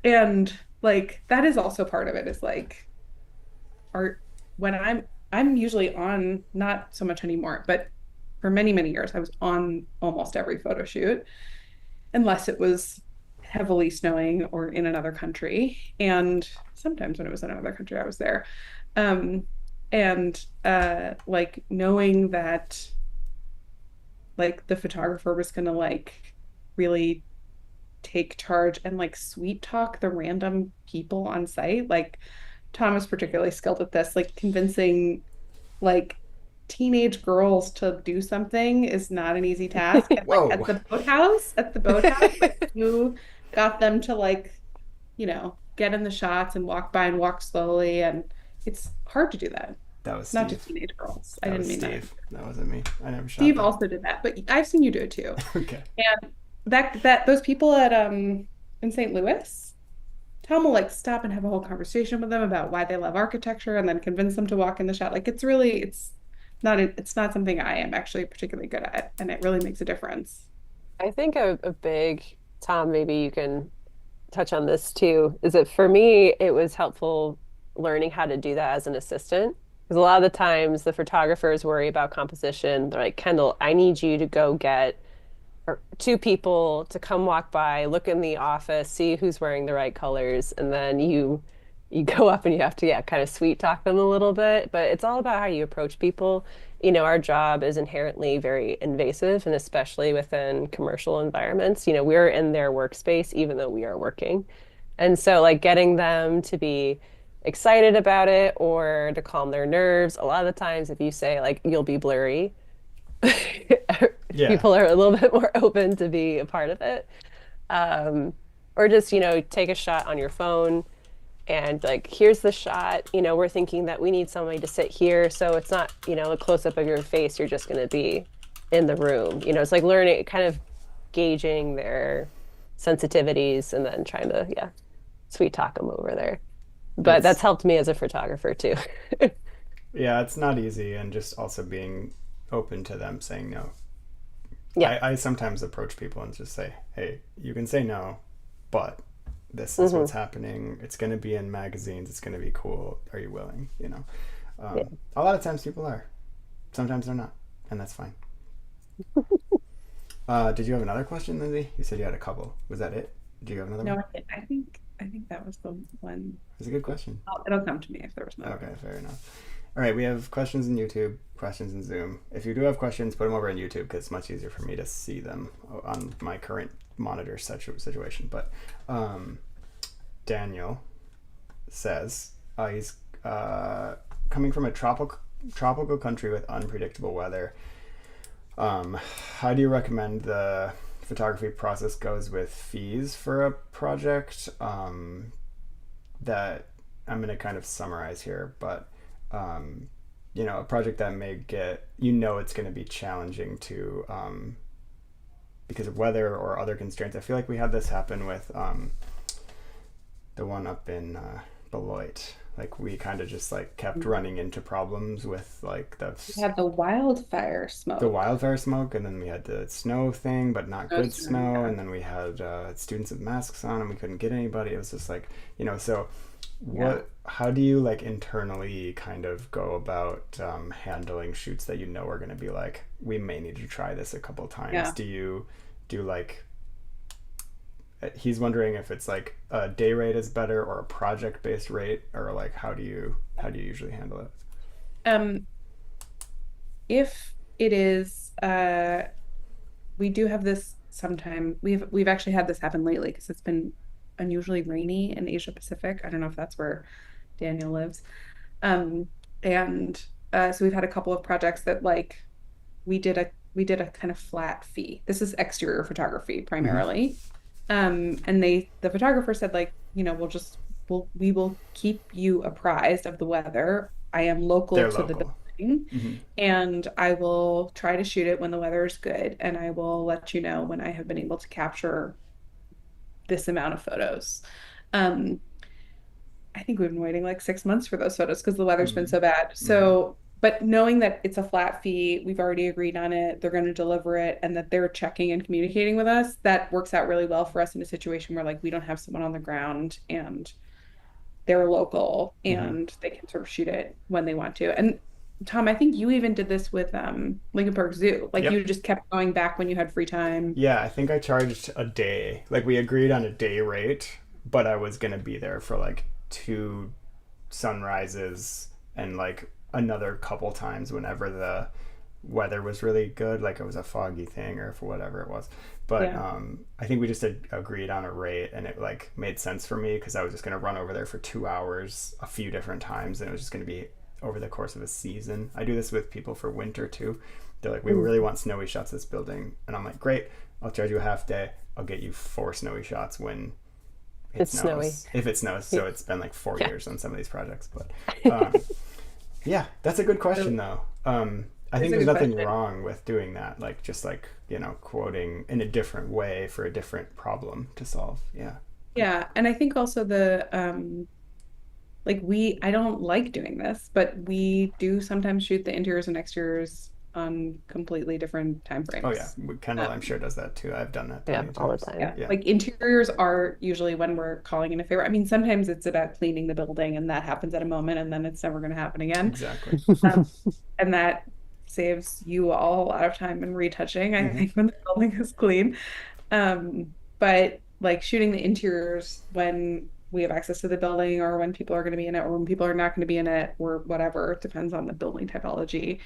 and like that is also part of it is like art when I'm usually on, not so much anymore, but for many, many years I was on almost every photo shoot unless it was heavily snowing or in another country. And sometimes when it was in another country, I was there. Um, and like knowing that like the photographer was gonna like really take charge and like sweet talk the random people on site. Like Tom is particularly skilled at this, like convincing like teenage girls to do something is not an easy task. And like Whoa. at the boathouse, like you got them to like, get in the shots and walk by and walk slowly. And it's hard to do that. That was Not Steve. just teenage girls. I That didn't was mean that. Steve. That wasn't me. I never shot Steve that. also did that, but I've seen you do it too. Okay. And that those people at in St. Louis, Tom will like stop and have a whole conversation with them about why they love architecture and then convince them to walk in the shot. Like it's not something I am actually particularly good at, and it really makes a difference. I think a big, Tom, maybe you can touch on this too, is that for me, it was helpful learning how to do that as an assistant. Because a lot of the times the photographers worry about composition. They're like, Kendall, I need you to go get or two people to come walk by, look in the office, see who's wearing the right colors, and then you go up and you have to, yeah, kind of sweet talk them a little bit. But it's all about how you approach people. Our job is inherently very invasive, and especially within commercial environments, we're in their workspace even though we are working. And so like getting them to be excited about it or to calm their nerves, a lot of the times if you say like you'll be blurry, Yeah. people are a little bit more open to be a part of it. Um, or just, take a shot on your phone and like, here's the shot. We're thinking that we need somebody to sit here. So it's not, a close up of your face. You're just going to be in the room. It's like learning, kind of gauging their sensitivities and then trying to, yeah, sweet talk them over there. But that's helped me as a photographer too. Yeah, it's not easy, and just also being open to them saying no. Yeah. I sometimes approach people and just say, hey, you can say no, but this is what's happening. It's going to be in magazines. It's going to be cool. Are you willing? Yeah. A lot of times people are. Sometimes they're not, and that's fine. Did you have another question, Lizzie? You said you had a couple. Was that it? Do you have another No, one? I think that was the one. It's a good question. It'll come to me if there was no. Okay, fair enough. All right, we have questions in YouTube, questions in Zoom. If you do have questions, put them over in YouTube because it's much easier for me to see them on my current monitor situation. But Daniel says he's coming from a tropical country with unpredictable weather. How do you recommend the photography process goes with fees for a project? That I'm going to kind of summarize here, but a project that may get, it's going to be challenging to, because of weather or other constraints. I feel like we had this happen with the one up in Beloit. Like we kind of just like kept running into problems with like We had the wildfire the smoke. wildfire smoke, and then we had the snow thing, but not No good snow, snow, yeah. and then we had students with masks on, and we couldn't get anybody. It was just like, so Yeah. how do you like internally kind of go about handling shoots that are going to be like, we may need to try this a couple times? Yeah. Do you do like, he's wondering if it's like a day rate is better or a project based rate, or like how do you usually handle it? Um, if it is, we do have this sometime. We've actually had this happen lately because it's been unusually rainy in Asia Pacific. I don't know if that's where Daniel lives. Um, and so we've had a couple of projects that like we did a kind of flat fee. This is exterior photography Mm-hmm. primarily. And the photographer said like, we will keep you apprised of the weather. I am local They're to the local. building Mm-hmm. and I will try to shoot it when the weather is good and I will let you know when I have been able to capture this amount of photos. Um, I think we've been waiting like 6 months for those photos because the weather's been so bad. Mm-hmm. So, but knowing that it's a flat fee, we've already agreed on it, they're going to deliver it, and that they're checking and communicating with us, that works out really well for us in a situation where like we don't have someone on the ground and they're local Mm-hmm. and they can sort of shoot it when they want to. And Tom, I think you even did this with Lincoln Park Zoo. Like you Yep. just kept going back when you had free time. Yeah, I think I charged a day. Like we agreed on a day rate, but I was gonna be there for like two sunrises and like another couple times whenever the weather was really good, like it was a foggy thing or for whatever it was. But Yeah. I think we just had agreed on a rate, and it like made sense for me because I was just gonna run over there for 2 hours a few different times, and it was just gonna be over the course of a season. I do this with people for winter too. They're like, we Mm. really want snowy shots of this building, and I'm like, great, I'll charge you a half day. I'll get you 4 snowy shots when it It's snowy. snows, if it snows. So it's been like four Yeah. years on some of these projects, but yeah, that's a good question So though. I it's think a there's good nothing question. wrong with doing that, like just like quoting in a different way for a different problem to solve. Yeah. Yeah. And I think also like I don't like doing this, but we do sometimes shoot the interiors and exteriors on completely different time Oh yeah, frames. Kendall, I'm Um, sure does that too. I've done that Yeah, plenty of all the times. time. yeah, Yeah, like interiors are usually when we're calling in a favor. I mean, sometimes it's about cleaning the building and that happens at a moment and then it's never going to happen again. exactly. Um, and that saves you all a lot of time in retouching, I Hmm. think, when the building is clean. But like shooting the interiors when we have access to the building or when people are going to be in it or when people are not going to be in it or whatever, it depends on the building typology.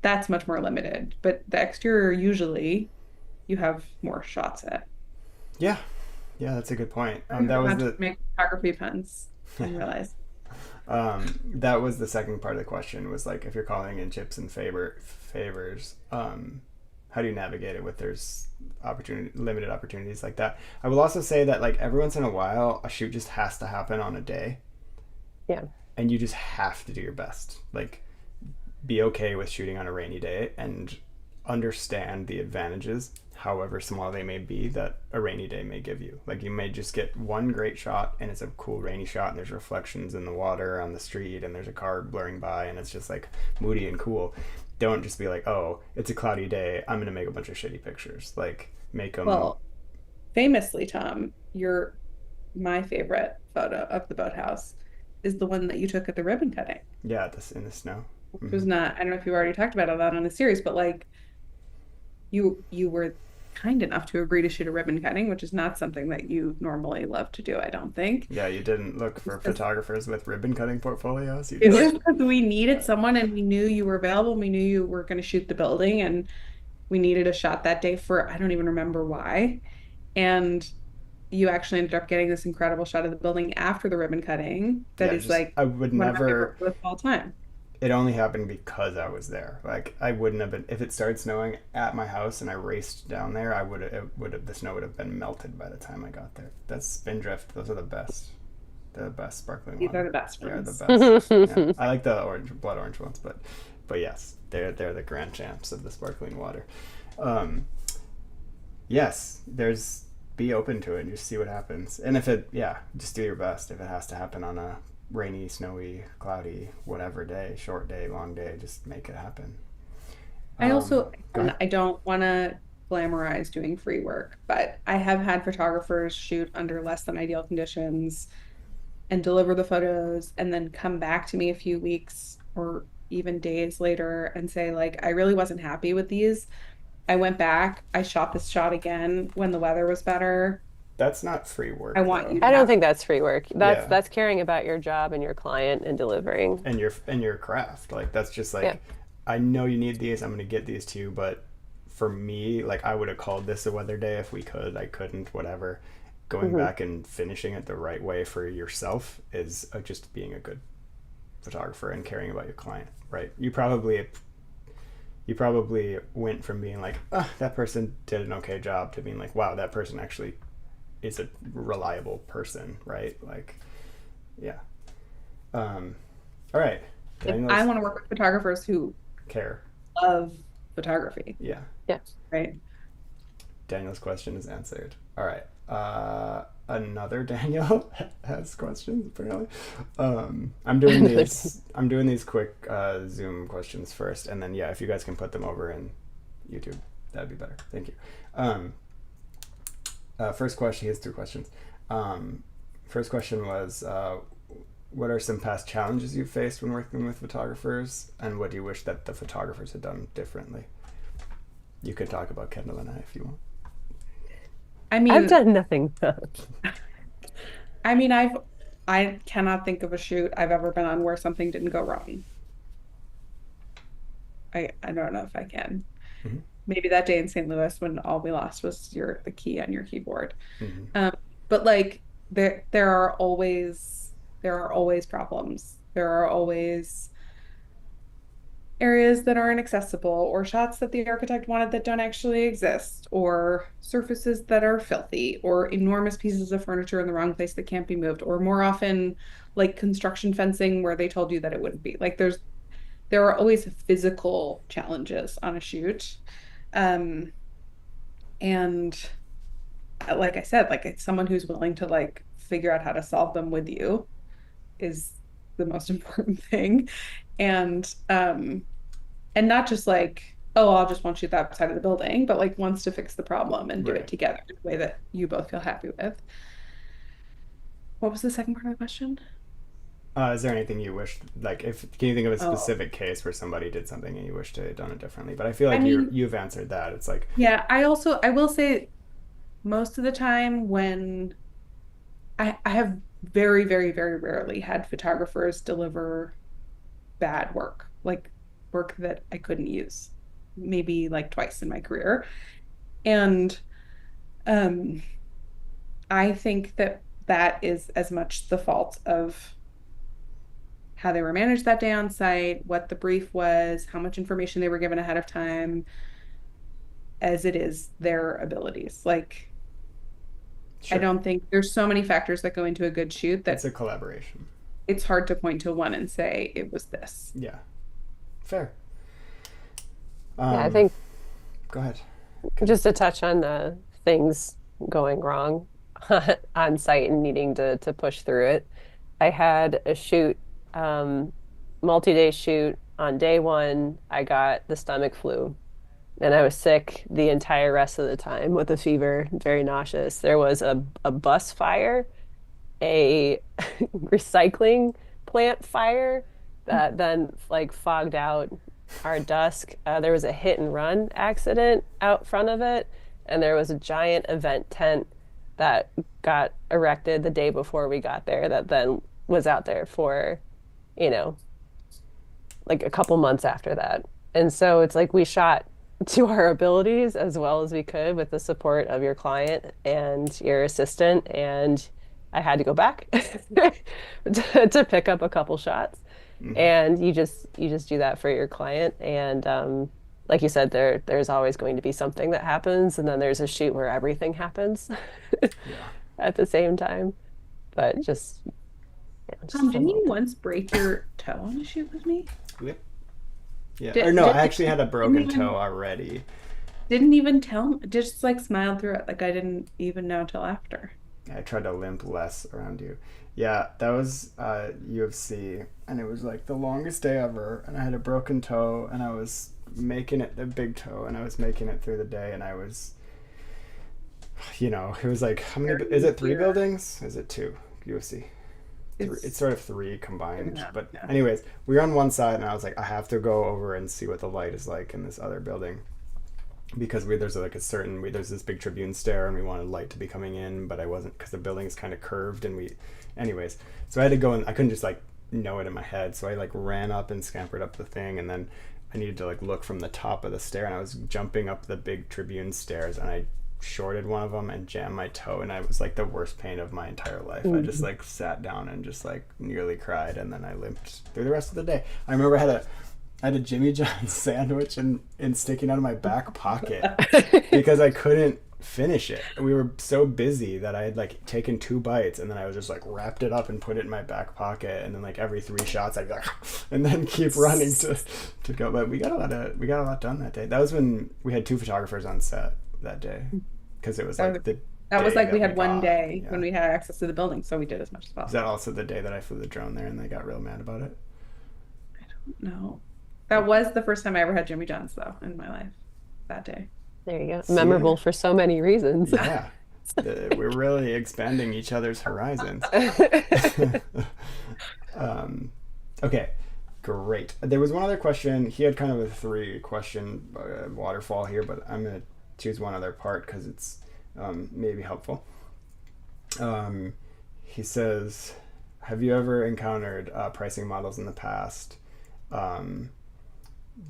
That's much more limited. But the exterior, usually you have more shots at. Yeah, yeah, that's a good point. That Learn was how to the make photography puns and realize. that was the second part of the question, was like, if you're calling in chips and favors, how do you navigate it with there's limited opportunities like that? I will also say that like every once in a while a shoot just has to happen on a day, Yeah. and you just have to do your best. Like be okay with shooting on a rainy day and understand the advantages, however small they may be, that a rainy day may give you. Like you may just get one great shot and it's a cool rainy shot and there's reflections in the water on the street and there's a car blurring by and it's just like moody and cool. Don't just be like, oh, it's a cloudy day, I'm gonna make a bunch of shitty pictures. Like make them. Well, famously, Tom, my favorite photo of the boathouse is the one that you took at the ribbon cutting, Yeah, this in the snow. which Hmm. was not, I don't know if you already talked about that on the series, but like you were kind enough to agree to shoot a ribbon cutting, which is not something that you normally love to do, I don't think. Yeah, you didn't look for Because photographers with ribbon cutting portfolios. You it was just because we needed someone and we knew you were available. We knew you were going to shoot the building and we needed a shot that day for, I don't even remember why. And you actually ended up getting this incredible shot of the building after the ribbon cutting that yeah, is just like I would one of my favorite never. photos of all time. It only happened because I was there. Like I wouldn't have been if it started snowing at my house and I raced down there. The snow would have been melted by the time I got there. That's Spindrift. Those are the best. They're the best sparkling These are water. the best They're the ones. best. Yeah, I like the blood orange ones, but yes, they're the grand champs of the sparkling water. Um, yes, there's be open to it and just see what happens. And if it, yeah, just do your best. If it has to happen on a rainy, snowy, cloudy, whatever day, short day, long day, just make it happen. I also, Go and ahead. I don't want to glamorize doing free work, but I have had photographers shoot under less than ideal conditions and deliver the photos and then come back to me a few weeks or even days later and say, like, I really wasn't happy with these. I went back, I shot this shot again when the weather was better. That's not free I work want though. you to I don't have, think that's free work. That's Yeah. that's caring about your job and your client and delivering. And your craft. Like that's just Yeah. like I know you need these, I'm gonna get these to you, but for me, like I would have called this a weather day if we could. I couldn't, whatever. Going Hmm. back and finishing it the right way for yourself is just being a good photographer and caring about your client, right? You probably went from being like, oh, that person did an okay job to being like, wow, that person actually is a reliable person, right? Like, yeah. Um, all right. if I Daniel's want to work with photographers who care. love photography, Yeah. Yeah. right? Daniel's question is answered. All right. Another Daniel has questions apparently. I'm doing Another these. I'm doing these quick Zoom questions first, and then yeah, if you guys can put them over in YouTube, that'd be better. Thank you. First question. He has two questions. First question was, what are some past challenges you've faced when working with photographers, and what do you wish that the photographers had done differently? You could talk about Kendall and I if you want. I I've mean, done nothing wrong. I mean, I cannot think of a shoot I've ever been on where something didn't go wrong. I don't know if I can. Mm-hmm. Maybe that day in St. Louis when all we lost was the key on your keyboard. Mm-hmm. But like there are always problems. There are always areas that aren't accessible, or shots that the architect wanted that don't actually exist, or surfaces that are filthy, or enormous pieces of furniture in the wrong place that can't be moved, or more often like construction fencing where they told you that it wouldn't be. Like there are always physical challenges on a shoot. Um, and like I said, like it's someone who's willing to like figure out how to solve them with you is the most important thing. And and not just like, oh, I'll just want to shoot that side of the building, but like wants to fix the problem and do it Right. together in a way that you both feel happy with. What was the second part of the question? Is there anything you wish, like, if can you think of a Oh, specific case where somebody did something and you wish they had done it differently? But I feel I like mean, you've answered that. It's like, yeah, I will say most of the time when I have very, very, very rarely had photographers deliver bad work, like work that I couldn't use, maybe like twice in my career. And um, I think that that is as much the fault of how they were managed that day on site, what the brief was, how much information they were given ahead of time, as it is their abilities. Like, I sure, don't think there's so many factors that go into a good shoot it's that a collaboration. it's hard to point to one and say it was this. Yeah, fair. Yeah, I Um, think Go ahead. just to touch on the things going wrong on site and needing to push through it. I had a shoot, um, multi-day shoot. On day one, I got the stomach flu and I was sick the entire rest of the time with a fever, very nauseous. There was a bus fire, a recycling plant fire that then like fogged out our dusk. There was a hit and run accident out front of it, and there was a giant event tent that got erected the day before we got there that then was out there for, you know, like a couple months after that. And so it's like we shot to our abilities as well as we could with the support of your client and your assistant. And I had to go back to pick up a couple shots. Mm-hmm. And you just do that for your client. And like you said, there's always going to be something that happens, and then there's a shoot where everything happens Yeah. at the same time. But just yeah, just a Didn't little you thing. once break your toe on a shoot with me? Yep. Yeah. Or Did, no, did, I actually had a didn't broken toe even already. didn't even tell me, just like smiled through it like I didn't even know till after. I tried to limp less around you. Yeah, that was UFC, and it was like the longest day ever. And I had a broken toe, and I was making it the big toe, and I was making it through the day, and I was, it was like how many? Is it three buildings? Is it two? UFC. It's sort of three combined. Yeah, But yeah. anyways, we were on one side, and I was like, I have to go over and see what the light is like in this other building because there's like a certain there's this big tribune stair and we wanted light to be coming in, but I wasn't because the building is kind of curved and anyways, so I had to go and I couldn't just like know it in my head, so I like ran up and scampered up the thing, and then I needed to like look from the top of the stair, and I was jumping up the big tribune stairs, and I shorted one of them and jammed my toe, and I was like the worst pain of my entire life. I just like sat down and just like nearly cried, and then I limped through the rest of the day. I remember I had a Jimmy John's sandwich and sticking out of my back pocket because I couldn't finish it. We were so busy that I had like taken 2 bites, and then I was just like wrapped it up and put it in my back pocket, and then like every 3 shots I'd be like and then keep running to go. But we got a lot done that day. That was when we had 2 photographers on set that day because it was like the That was day like we that had one got. day Yeah. when we had access to the building, so we did as much as Is possible. that also the day that I flew the drone there and they got real mad about it? No. That was the first time I ever had Jimmy John's though in my life that day. There you go. See? Memorable for so many reasons. Yeah. We're really expanding each other's horizons. Okay, great. There was one other question. He had kind of a 3 question waterfall here, but I'm going to choose one other part because it's maybe helpful. He says, have you ever encountered pricing models in the past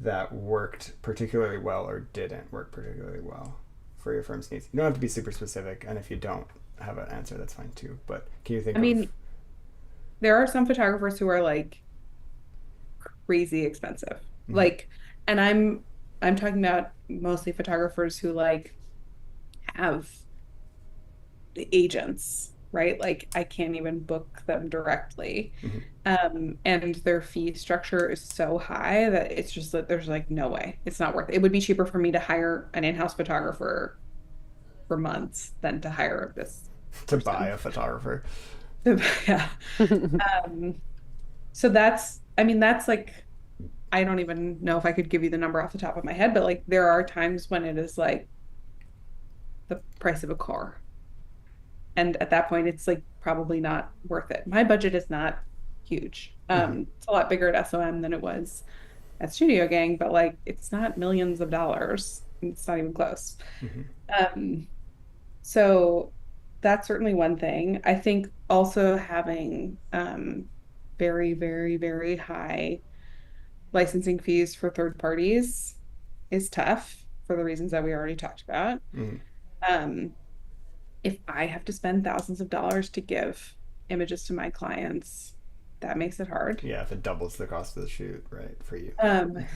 that worked particularly well or didn't work particularly well for your firm's needs? You don't have to be super specific, and if you don't have an answer, that's fine too. But can you think I of? mean, there are some photographers who are like crazy expensive. Mhm. Like, and I'm talking about mostly photographers who like have agents, right? Like I can't even book them directly. Mhm. And their fee structure is so high that it's just that there's like no way. It's not worth it. It would be cheaper for me to hire an in-house photographer for months than to hire this To buy person. a photographer. Yeah. Um, so I mean, that's like, I don't even know if I could give you the number off the top of my head, but like there are times when it is like the price of a car. And at that point, it's like probably not worth it. My budget is not huge. Hmm. It's a lot bigger at SOM than it was at Studio Gang, but like it's not millions of dollars. It's not even close. Hmm. Um, so that's certainly one thing. I think also having very, very, very high licensing fees for third parties is tough for the reasons that we already talked about. Hmm. Um, if I have to spend thousands of dollars to give images to my clients, that makes it hard. Yeah, if it doubles the cost of the shoot, right, for you. Um,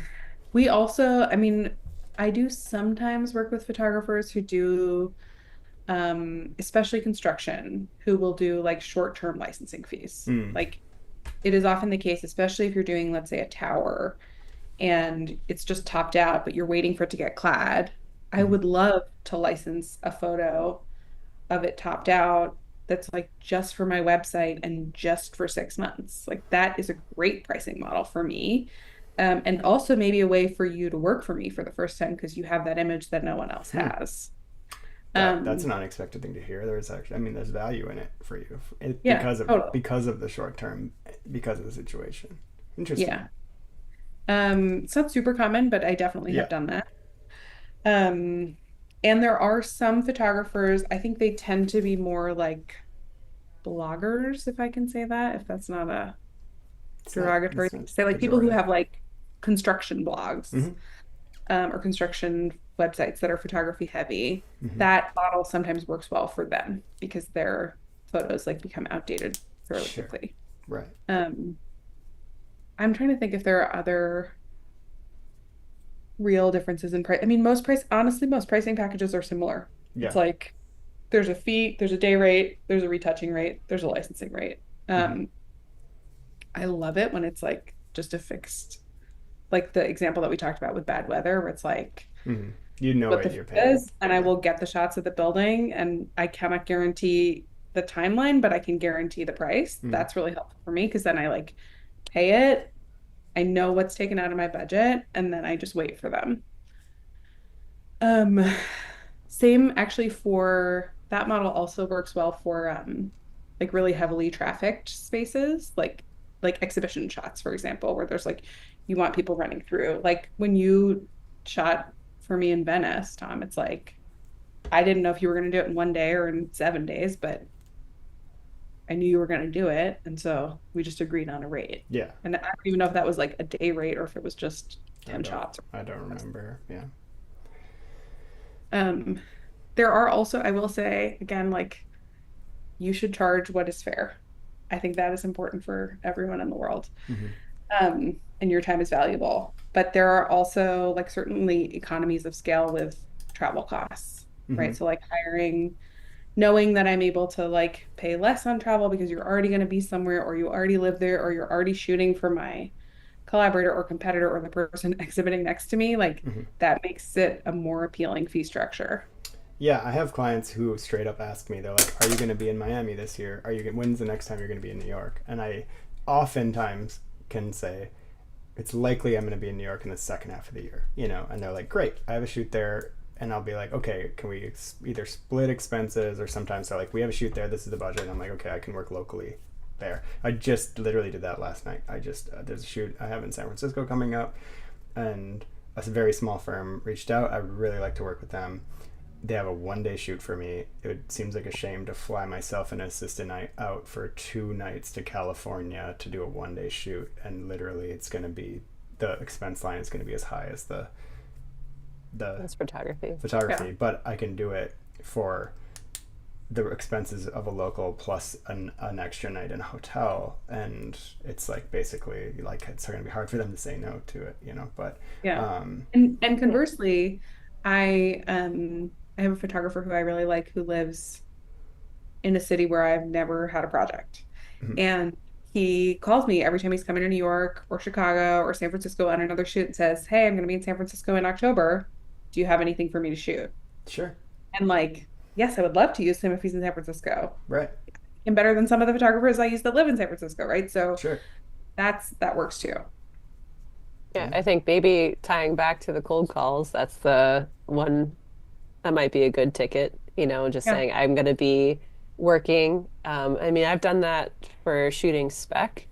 we also, I mean, I do sometimes work with photographers who do, especially construction, who will do like short-term licensing fees. Mm. Like it is often the case, especially if you're doing, let's say, a tower and it's just topped out, but you're waiting for it to get clad. I Hmm. would love to license a photo of it topped out that's like just for my website and just for 6 months. Like that is a great pricing model for me. And also maybe a way for you to work for me for the first time because you have that image that no one else Hmm. has. That's Um, an unexpected thing to hear. There's actually, I mean, there's value in it for you yeah, totally. because of the short term, because of the situation. Interesting. Yeah. It's not super common, but I definitely Yeah. have done that. Um, and there are some photographers, I think they tend to be more like bloggers, if I can say that, if that's not a It's not. derogatory It's thing not to say, like people who pejorative. have like construction blogs, Hmm. or construction websites that are photography heavy. Hmm. That model sometimes works well for them because their photos like become outdated fairly Sure. quickly. Right. Um, I'm trying to think if there are other real differences in price. I mean, honestly, most pricing packages are similar. It's Yeah. like there's a fee, there's a day rate, there's a retouching rate, there's a licensing rate. Hmm. Um, I love it when it's like just a fixed, like the example that we talked about with bad weather, where it's like Hmm. You know what the what fee you're paying. is, and I Yeah. will get the shots of the building, and I cannot guarantee the timeline, but I can guarantee the price. That's really helpful for me because then I like pay it. I know what's taken out of my budget, and then I just wait for them. Um, Same actually for that model also works well for like really heavily trafficked spaces, like exhibition shots, for example, where there's like you want people running through. Like when you shot for me in Venice, Tom, it's like I didn't know if you were going to do it in 1 day or in 7 days, but I knew you were going to do it, and so we just agreed on a rate. Yeah. And I don't even know if that was like a day rate or if it was just 10 shots. I don't remember. Yeah. There are also, I will say again, like you should charge what is fair. I think that is important for everyone in the world. And your time is valuable. But there are also like certainly economies of scale with travel costs, right? So like knowing that I'm able to like pay less on travel because you're already going to be somewhere or you already live there or you're already shooting for my collaborator or competitor or the person exhibiting next to me, like that makes it a more appealing fee structure. Yeah, I have clients who straight up ask me, they're like, are you going to be in Miami this year? When's the next time you're going to be in New York? And I oftentimes can say, it's likely I'm going to be in New York in the second half of the year, and they're like, great, I have a shoot there. And I'll be like, okay, can we either split expenses, or sometimes they're like, we have a shoot there, this is the budget. And I'm like, okay, I can work locally there. I just literally did that last night. There's a shoot I have in San Francisco coming up, and a very small firm reached out. I would really like to work with them. They have a 1-day shoot for me. It seems like a shame to fly myself and an assistant out for 2 nights to California to do a 1-day shoot, and literally it's going to be, the expense line is going to be as high as that's photography. Yeah. But I can do it for the expenses of a local plus an extra night in a hotel, and it's like basically like it's going to be hard for them to say no to it, but yeah. And conversely, I have a photographer who I really like who lives in a city where I've never had a project, and he calls me every time he's coming to New York or Chicago or San Francisco on another shoot and says, hey, I'm going to be in San Francisco in October. Do you have anything for me to shoot? Sure. And like, yes, I would love to use him if he's in San Francisco. Right. And better than some of the photographers I use that live in San Francisco, right? So sure. That works too. Yeah, I think maybe tying back to the cold calls, that's the one that might be a good ticket, just saying I'm going to be working. I mean, I've done that for shooting spec,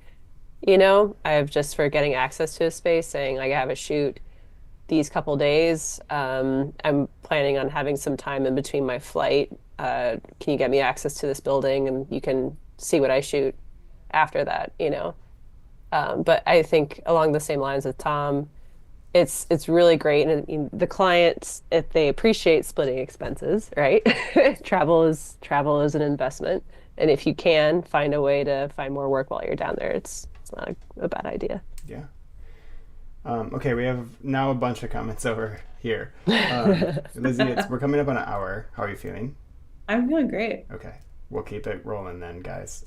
I've just for getting access to a space saying like I have a shoot these couple days. I'm planning on having some time in between my flight. Can you get me access to this building and you can see what I shoot after that, But I think along the same lines with Tom, it's really great. And the clients, if they appreciate splitting expenses, right? Travel is an investment. And if you can find a way to find more work while you're down there, it's not a bad idea. Yeah. Okay, we have now a bunch of comments over here. Lizzie, we're coming up on an hour. How are you feeling? I'm feeling great. Okay, we'll keep it rolling then, guys.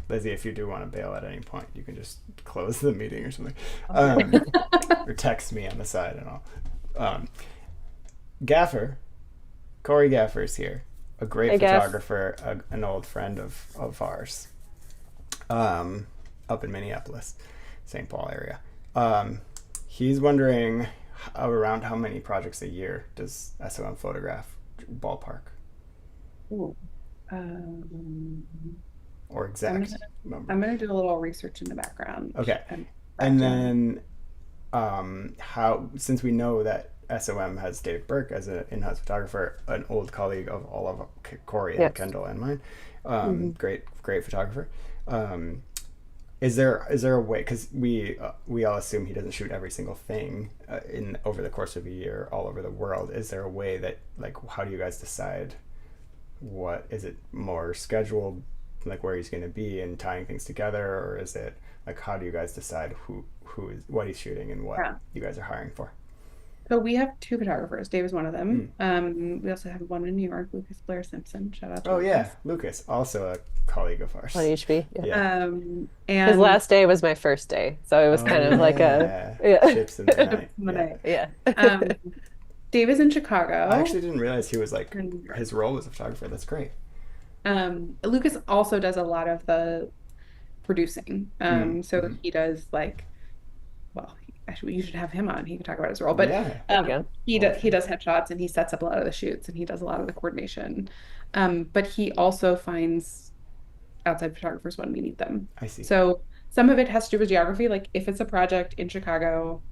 Lizzie, if you do want to bail at any point, you can just close the meeting or something. Or text me on the side and all. Gaffer, Corey Gaffer is here. A great photographer, an old friend of ours. Up in Minneapolis, St. Paul area. He's wondering around how many projects a year does SOM photograph, ballpark? Ooh. Or exact number. I'm going to do a little research in the background. Okay. And then how, since we know that SOM has Dave Burke as an in-house photographer, an old colleague of all of Corey and Kendall and mine, great photographer. Is there a way, because we all assume he doesn't shoot every single thing over the course of a year all over the world. Is there a way that, like, how do you guys decide what, is it more scheduled, like where he's going to be and tying things together, or is it like, how do you guys decide who is, what he's shooting and what you guys are hiring for? So we have 2 photographers. Dave is one of them. We also have one in New York, Lucas Blair Simpson. Shout out to Lucas. Yeah, Lucas, also a colleague of ours. On HB. Yeah. And his last day was my first day, so it was kind of like chips in the night. Yeah. Dave is in Chicago. I actually didn't realize he was like, his role was a photographer. That's great. Lucas also does a lot of the producing. So Mm-hmm. he does like, well, actually, you should have him on. He can talk about his role, but Yeah. There you go. Well, he sure. does headshots and he sets up a lot of the shoots and he does a lot of the coordination. But he also finds outside photographers when we need them. I see. So some of it has to do with geography. Like if it's a project in Chicago,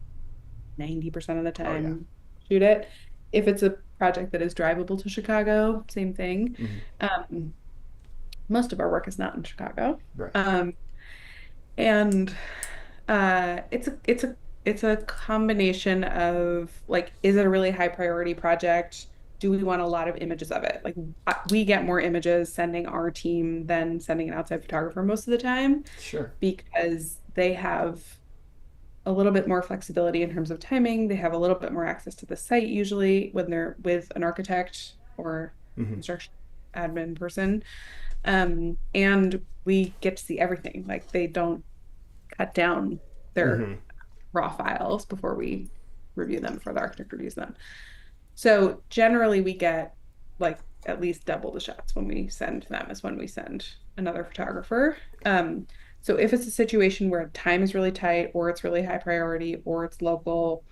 90% of the Oh yeah. time, shoot it. If it's a project that is drivable to Chicago, same thing. Mm-hmm. Um, most of our work is not in Chicago. Right. And it's a combination of like, is it a really high priority project? Do we want a lot of images of it? Like we get more images sending our team than sending an outside photographer most of the time Sure. because they have a little bit more flexibility in terms of timing. They have a little bit more access to the site usually when they're with an architect or Mm-hmm. construction admin person. And we get to see everything. Like they don't cut down their Mm-hmm. raw files before we review them, before the architect reviews them. So generally we get like at least double the shots when we send them as when we send another photographer. So if it's a situation where time is really tight or it's really high priority or it's local,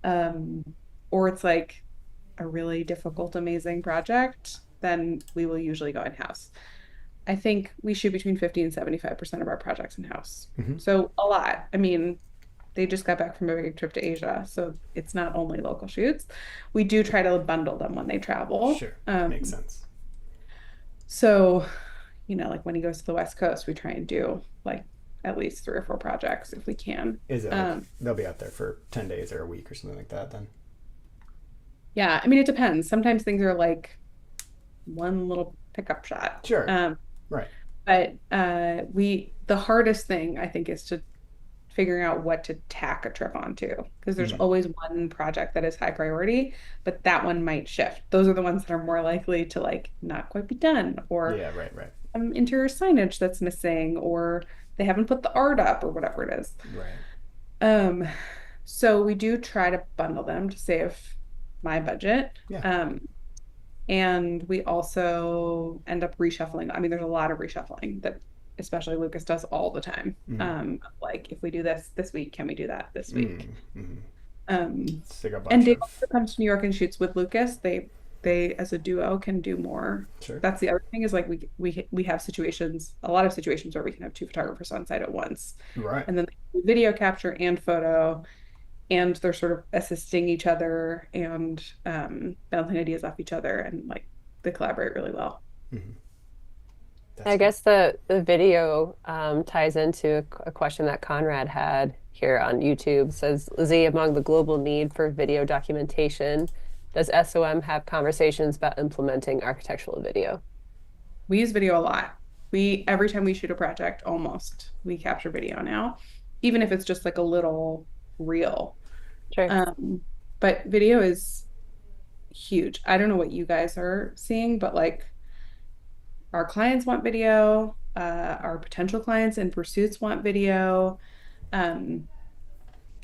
um, or it's like a really difficult, amazing project, then we will usually go in-house. I think we shoot between 50 and 75% of our projects in-house. Mm-hmm. So a lot. I mean, they just got back from a big trip to Asia, so it's not only local shoots. We do try to bundle them when they travel. Sure. Makes sense. So, like when he goes to the West Coast, we try and do like at least 3 or 4 projects if we can. Is it like they'll be out there for 10 days or a week or something like that then? Yeah, I mean, it depends. Sometimes things are like one little pickup shot. Sure. Right. But the hardest thing I think is to figuring out what to tack a trip onto because there's Mm-hmm. always one project that is high priority, but that one might shift. Those are the ones that are more likely to like not quite be done or Yeah, right, right. interior signage that's missing or they haven't put the art up or whatever it is. Right. Um, so we do try to bundle them to save my budget. Yeah. And we also end up reshuffling. I mean, there's a lot of reshuffling that especially Lucas does all the time. Mm-hmm. Like if we do this week, can we do that this week? Mm-hmm. It's like a And bunch Dave of also comes to New York and shoots with Lucas. They as a duo can do more. sure. That's the other thing is like we have situations, a lot of situations where we can have 2 photographers on site at once. Right. And then they do video capture and photo and they're sort of assisting each other and bouncing ideas off each other and like they collaborate really well. Mm-hmm. That's I good. guess the video ties into a question that Conrad had here on YouTube. Says, Lizzie, among the global need for video documentation, does SOM have conversations about implementing architectural video? We use video a lot. We every time we shoot a project, almost we capture video now, even if it's just like a little reel. Sure. Um, but video is huge. I don't know what you guys are seeing, but like our clients want video, our potential clients and pursuits want video. Um,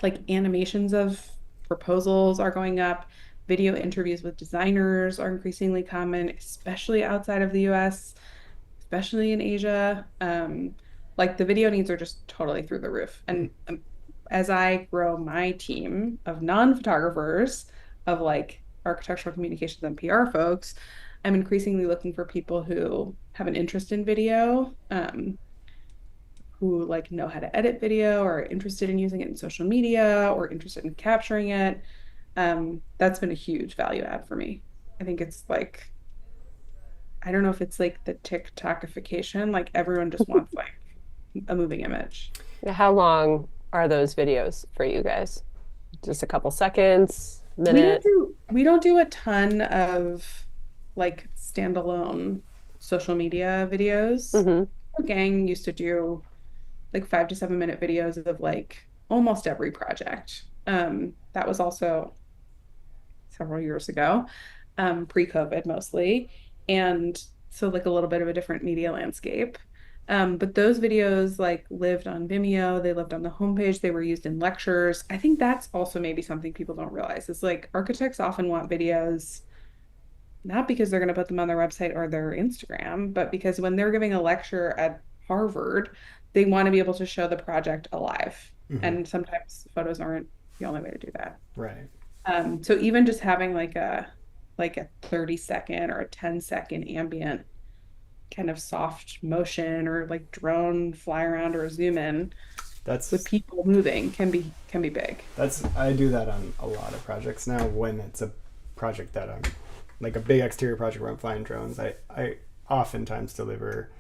like animations of proposals are going up. Video interviews with designers are increasingly common, especially outside of the US, especially in Asia. Like the video needs are just totally through the roof. Mm-hmm. And as I grow my team of non-photographers, of like architectural communications and PR folks, I'm increasingly looking for people who have an interest in video, who like know how to edit video or are interested in using it in social media or interested in capturing it. That's been a huge value add for me. I think it's like, I don't know if it's like the TikTokification, like everyone just wants like a moving image. How long are those videos for you guys? Just a couple seconds, We don't minute? do we don't do a ton of like standalone social media videos. Hmm. Our gang used to do like 5 to 7 minute videos of like almost every project. That was also several years ago, pre-COVID mostly. And so like a little bit of a different media landscape. But those videos like lived on Vimeo, they lived on the homepage, they were used in lectures. I think that's also maybe something people don't realize is like architects often want videos not because they're going to put them on their website or their Instagram, but because when they're giving a lecture at Harvard, they want to be able to show the project alive. And sometimes photos aren't the only way to do that. Right. So even just having like a 30-second or a 10-second ambient kind of soft motion, or like drone fly around or zoom in with That's people moving can be big. I do that on a lot of projects now when it's a project that I'm like a big exterior project where I'm flying drones. I oftentimes deliver,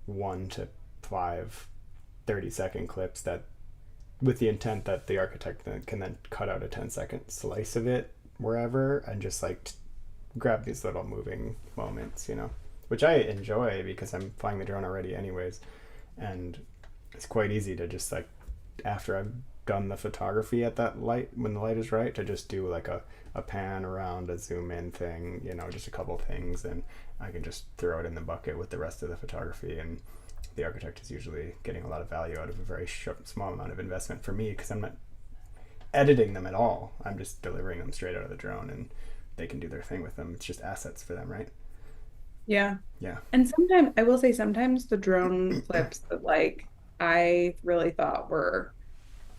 1 to 5 30-second clips that with the intent that the architect can then cut out a 10-second slice of it wherever and just like grab these little moving moments, which I enjoy because I'm flying the drone already anyways. And it's quite easy to just like, after I've done the photography at that light, when the light is right, to just do like a pan around, a zoom in thing, just a couple things, and I can just throw it in the bucket with the rest of the photography. And the architect is usually getting a lot of value out of a very small amount of investment for me, because I'm not editing them at all. I'm just delivering them straight out of the drone, and they can do their thing with them. It's just assets for them, right? Yeah. Yeah. And sometimes I will say sometimes the drone clips that like I really thought were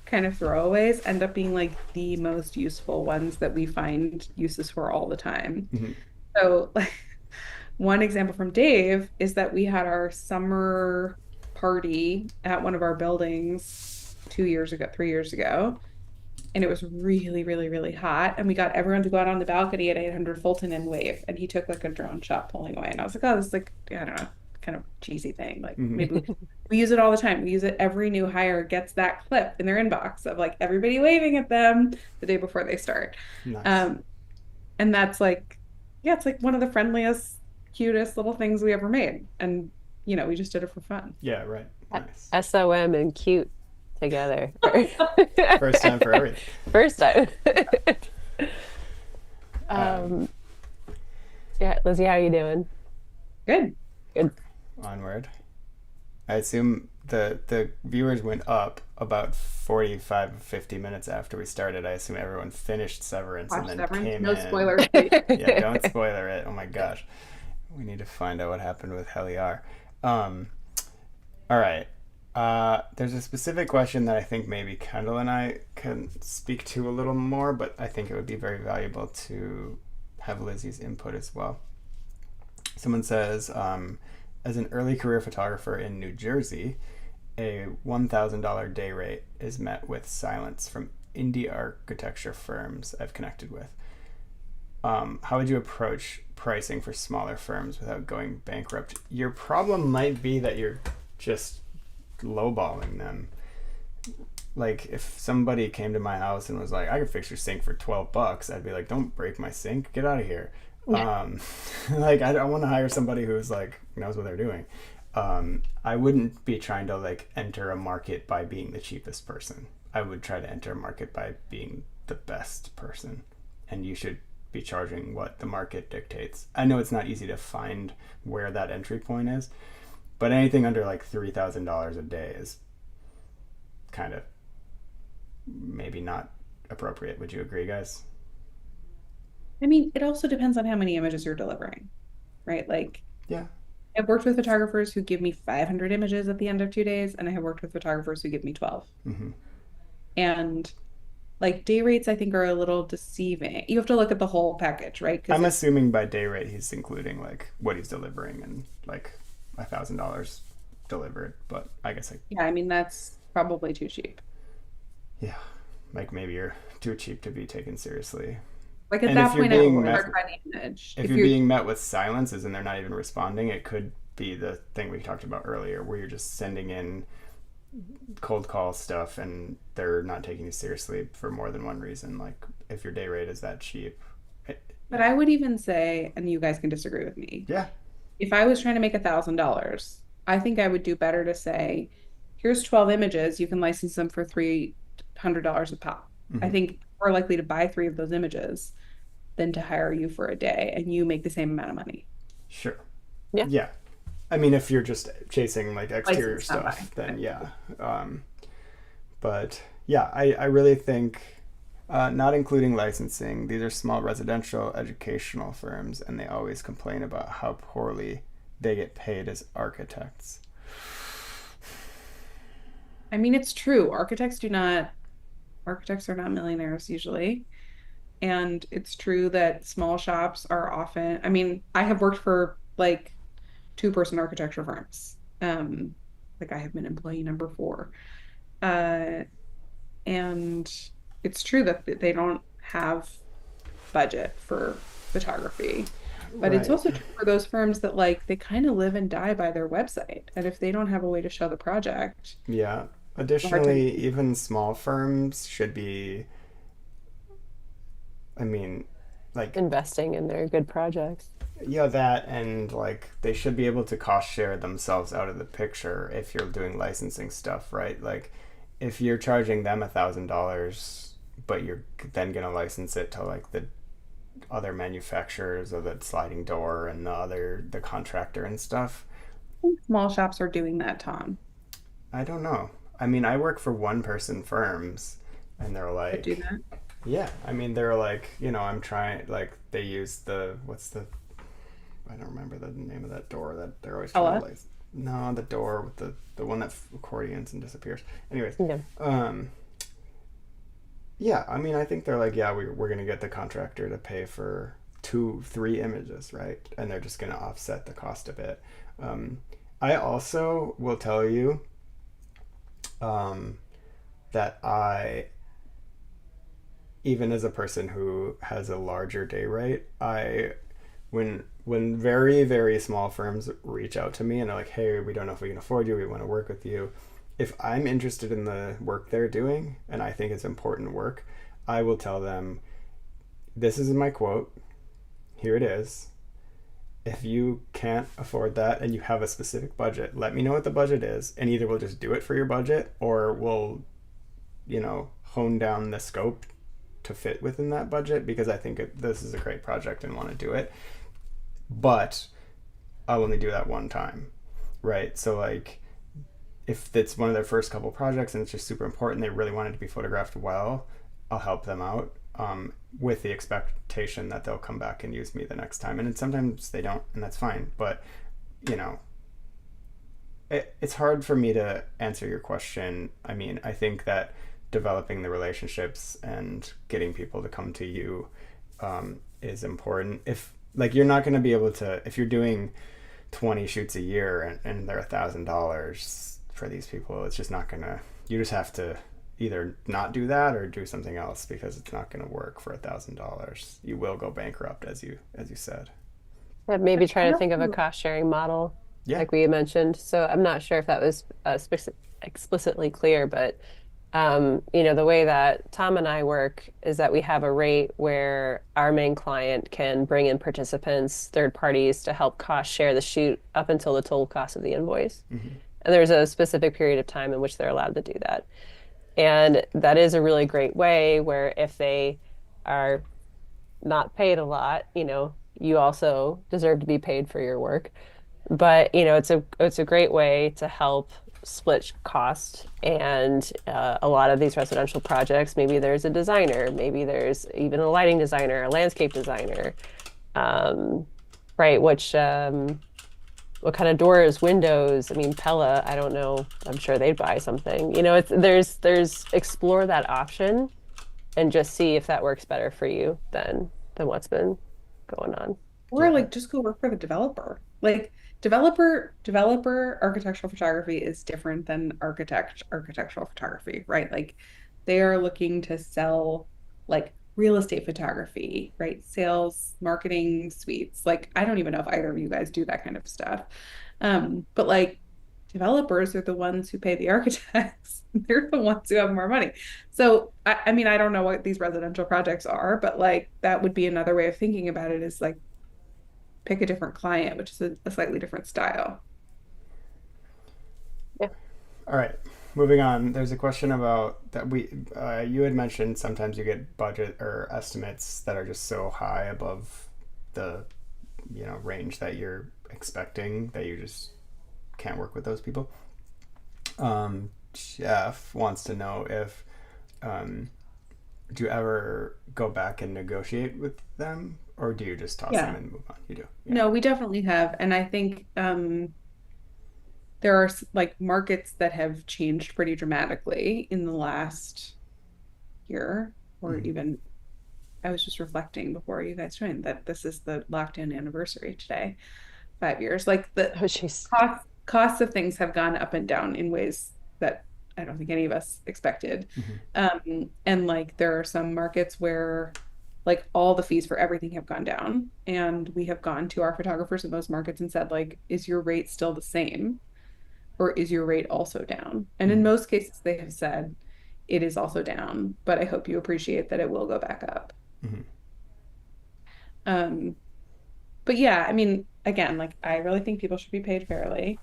kind of throwaways end up being like the most useful ones that we find uses for all the time. So like one example from Dave is that we had our summer party at one of our buildings 3 years ago. And it was really, really, really hot. And we got everyone to go out on the balcony at 800 Fulton and wave. And he took like a drone shot pulling away. And I was like, oh, this is like, I don't know, kind of cheesy thing. Like maybe we use it all the time. We use it. Every new hire gets that clip in their inbox of like everybody waving at them the day before they start. Nice. And that's like, yeah, it's like one of the friendliest, cutest little things we ever made. And, we just did it for fun. Yeah, right. Nice. SOM and cute together. First time for everything. First time. Yeah, Lizzie, how are you doing? Good. Good. Onward. I assume the viewers went up about 45, 50 minutes after we started. I assume everyone finished Severance and then came no in. spoilers. Yeah, don't spoiler it. Oh my gosh. We need to find out what happened with Heliar. All right. There's a specific question that I think maybe Kendall and I can speak to a little more, but I think it would be very valuable to have Lizzie's input as well. Someone says, as an early career photographer in New Jersey, a $1,000 day rate is met with silence from indie architecture firms I've connected with. How would you approach pricing for smaller firms without going bankrupt? Your problem might be that you're just lowballing them. Like if somebody came to my house and was like, I could fix your sink for $12, I'd be like, don't break my sink, get out of here. Like I want to hire somebody who's like knows what they're doing. I wouldn't be trying to like enter a market by being the cheapest person. I would try to enter a market by being the best person, and you should be charging what the market dictates. I know it's not easy to find where that entry point is, but anything under like $3,000 a day is kind of maybe not appropriate. Would you agree, guys? I mean, it also depends on how many images you're delivering, right? Like, yeah, I've worked with photographers who give me 500 images at the end of 2 days, and I have worked with photographers who give me 12. And like day rates, I think, are a little deceiving. You have to look at the whole package, right? I'm assuming by day rate he's including like what he's delivering and like $1,000 delivered, but I guess yeah, I mean that's probably too cheap. Yeah, like maybe you're too cheap to be taken seriously. Like at that point, I would hard by the image. If you're being met with silences and they're not even responding, it could be the thing we talked about earlier, where you're just sending in cold call stuff and they're not taking you seriously for more than one reason. Like if your day rate is that cheap. But I would even say, and you guys can disagree with me. Yeah. If I was trying to make $1,000, I think I would do better to say, here's 12 images. You can license them for $300 a pop. I think we're likely to buy 3 of those images than to hire you for a day and you make the same amount of money. Sure. Yeah. Yeah. I mean, if you're just chasing like exterior stuff, then yeah. But yeah, I really think Not including licensing. These are small residential educational firms, and they always complain about how poorly they get paid as architects. I mean, it's true. Architects are not millionaires usually. And it's true that small shops are often, I mean, I have worked for like two-person architecture firms. Like I have been employee number four. Uh, and it's true that they don't have budget for photography. But it's Right. also true for those firms that like they kind of live and die by their website. And if they don't have a way to show the project, Yeah. it's a hard time. Additionally, even small firms should be, I mean, like, Investing in their good projects. yeah, that and like they should be able to cost share themselves out of the picture if you're doing licensing stuff, right? Like, if you're charging them $1,000, but you're then gonna license it to like the other manufacturers of the sliding door and the contractor and stuff. I think small shops are doing that, Tom. I don't know. I mean, I work for one person firms, and they're That do like, that. yeah. I mean, they're like, I'm trying. Like, they use the what's the I don't remember the name of that door that they're always trying to Ella. license. No, the door with the one that accordions and disappears. Anyways, Yeah. um, yeah. I mean, I think they're like, yeah, we're gonna get the contractor to pay for 2, 3 images, right? And they're just gonna offset the cost a bit. Um, I also will tell you um, that even as a person who has a larger day rate, when very very small firms reach out to me and they're like, "Hey, we don't know if we can afford you. We want to work with you." If I'm interested in the work they're doing and I think it's important work, I will tell them, "This is my quote. Here it is. If you can't afford that and you have a specific budget, let me know what the budget is, and either we'll just do it for your budget or we'll, hone down the scope to fit within that budget because I think this is a great project and want to do it. But I'll only do that one time, right? So, like, if it's one of their first couple projects and it's just super important, they really want it to be photographed well, I'll help them out with the expectation that they'll come back and use me the next time. And then sometimes they don't, and that's fine. But, you know, it's hard for me to answer your question. I mean, I think that developing the relationships and getting people to come to you is important. If like you're not going to be able to, if you're doing 20 shoots a year and they're $1,000 for these people, it's just not gonna. You just have to either not do that or do something else because it's not going to work for $1,000. You will go bankrupt, as you said. Yeah, maybe I try to think of a also, cost sharing model, Yeah. like we mentioned. So I'm not sure if that was explicitly clear, but the way that Tom and I work is that we have a rate where our main client can bring in participants, third parties to help cost share the shoot up until the total cost of the invoice. Hmm. And there's a specific period of time in which they're allowed to do that. And that is a really great way where if they are not paid a lot, you also deserve to be paid for your work. But, it's a great way to help split cost. And a lot of these residential projects, maybe there's a designer, maybe there's even a lighting designer, a landscape designer, um, right? What kind of doors, windows? I mean, Pella, I don't know. I'm sure they'd buy something. There's explore that option and just see if that works better for you than what's been going on. or Yeah. like just go work for the developer. Like developer architectural photography is different than architectural photography, right? Like they are looking to sell like real estate photography, right? Sales, marketing suites. Like I don't even know if either of you guys do that kind of stuff. But like developers are the ones who pay the architects. They're the ones who have more money. So I mean, I don't know what these residential projects are, but like that would be another way of thinking about it is like pick a different client, which is a slightly different style. Yeah. All right. Moving on. There's a question about that you had mentioned sometimes you get budget or estimates that are just so high above the range that you're expecting that you just can't work with those people. Jeff wants to know if do you ever go back and negotiate with them, or do you just toss them Yeah. and move on? You do. Yeah. No, we definitely have. And I think there are like markets that have changed pretty dramatically in the last year, or Mm-hmm. even I was just reflecting before you guys joined that this is the lockdown anniversary today, 5 years. Like the Oh, jeez. costs of things have gone up and down in ways that I don't think any of us expected. Mm-hmm. And like there are some markets where like all the fees for everything have gone down. And we have gone to our photographers in those markets and said, like, is your rate still the same? Or is your rate also down? And in Mm-hmm. most cases, they have said it is also down, but I hope you appreciate that it will go back up. Mm-hmm. Um, but yeah, I mean, again, like I really think people should be paid fairly.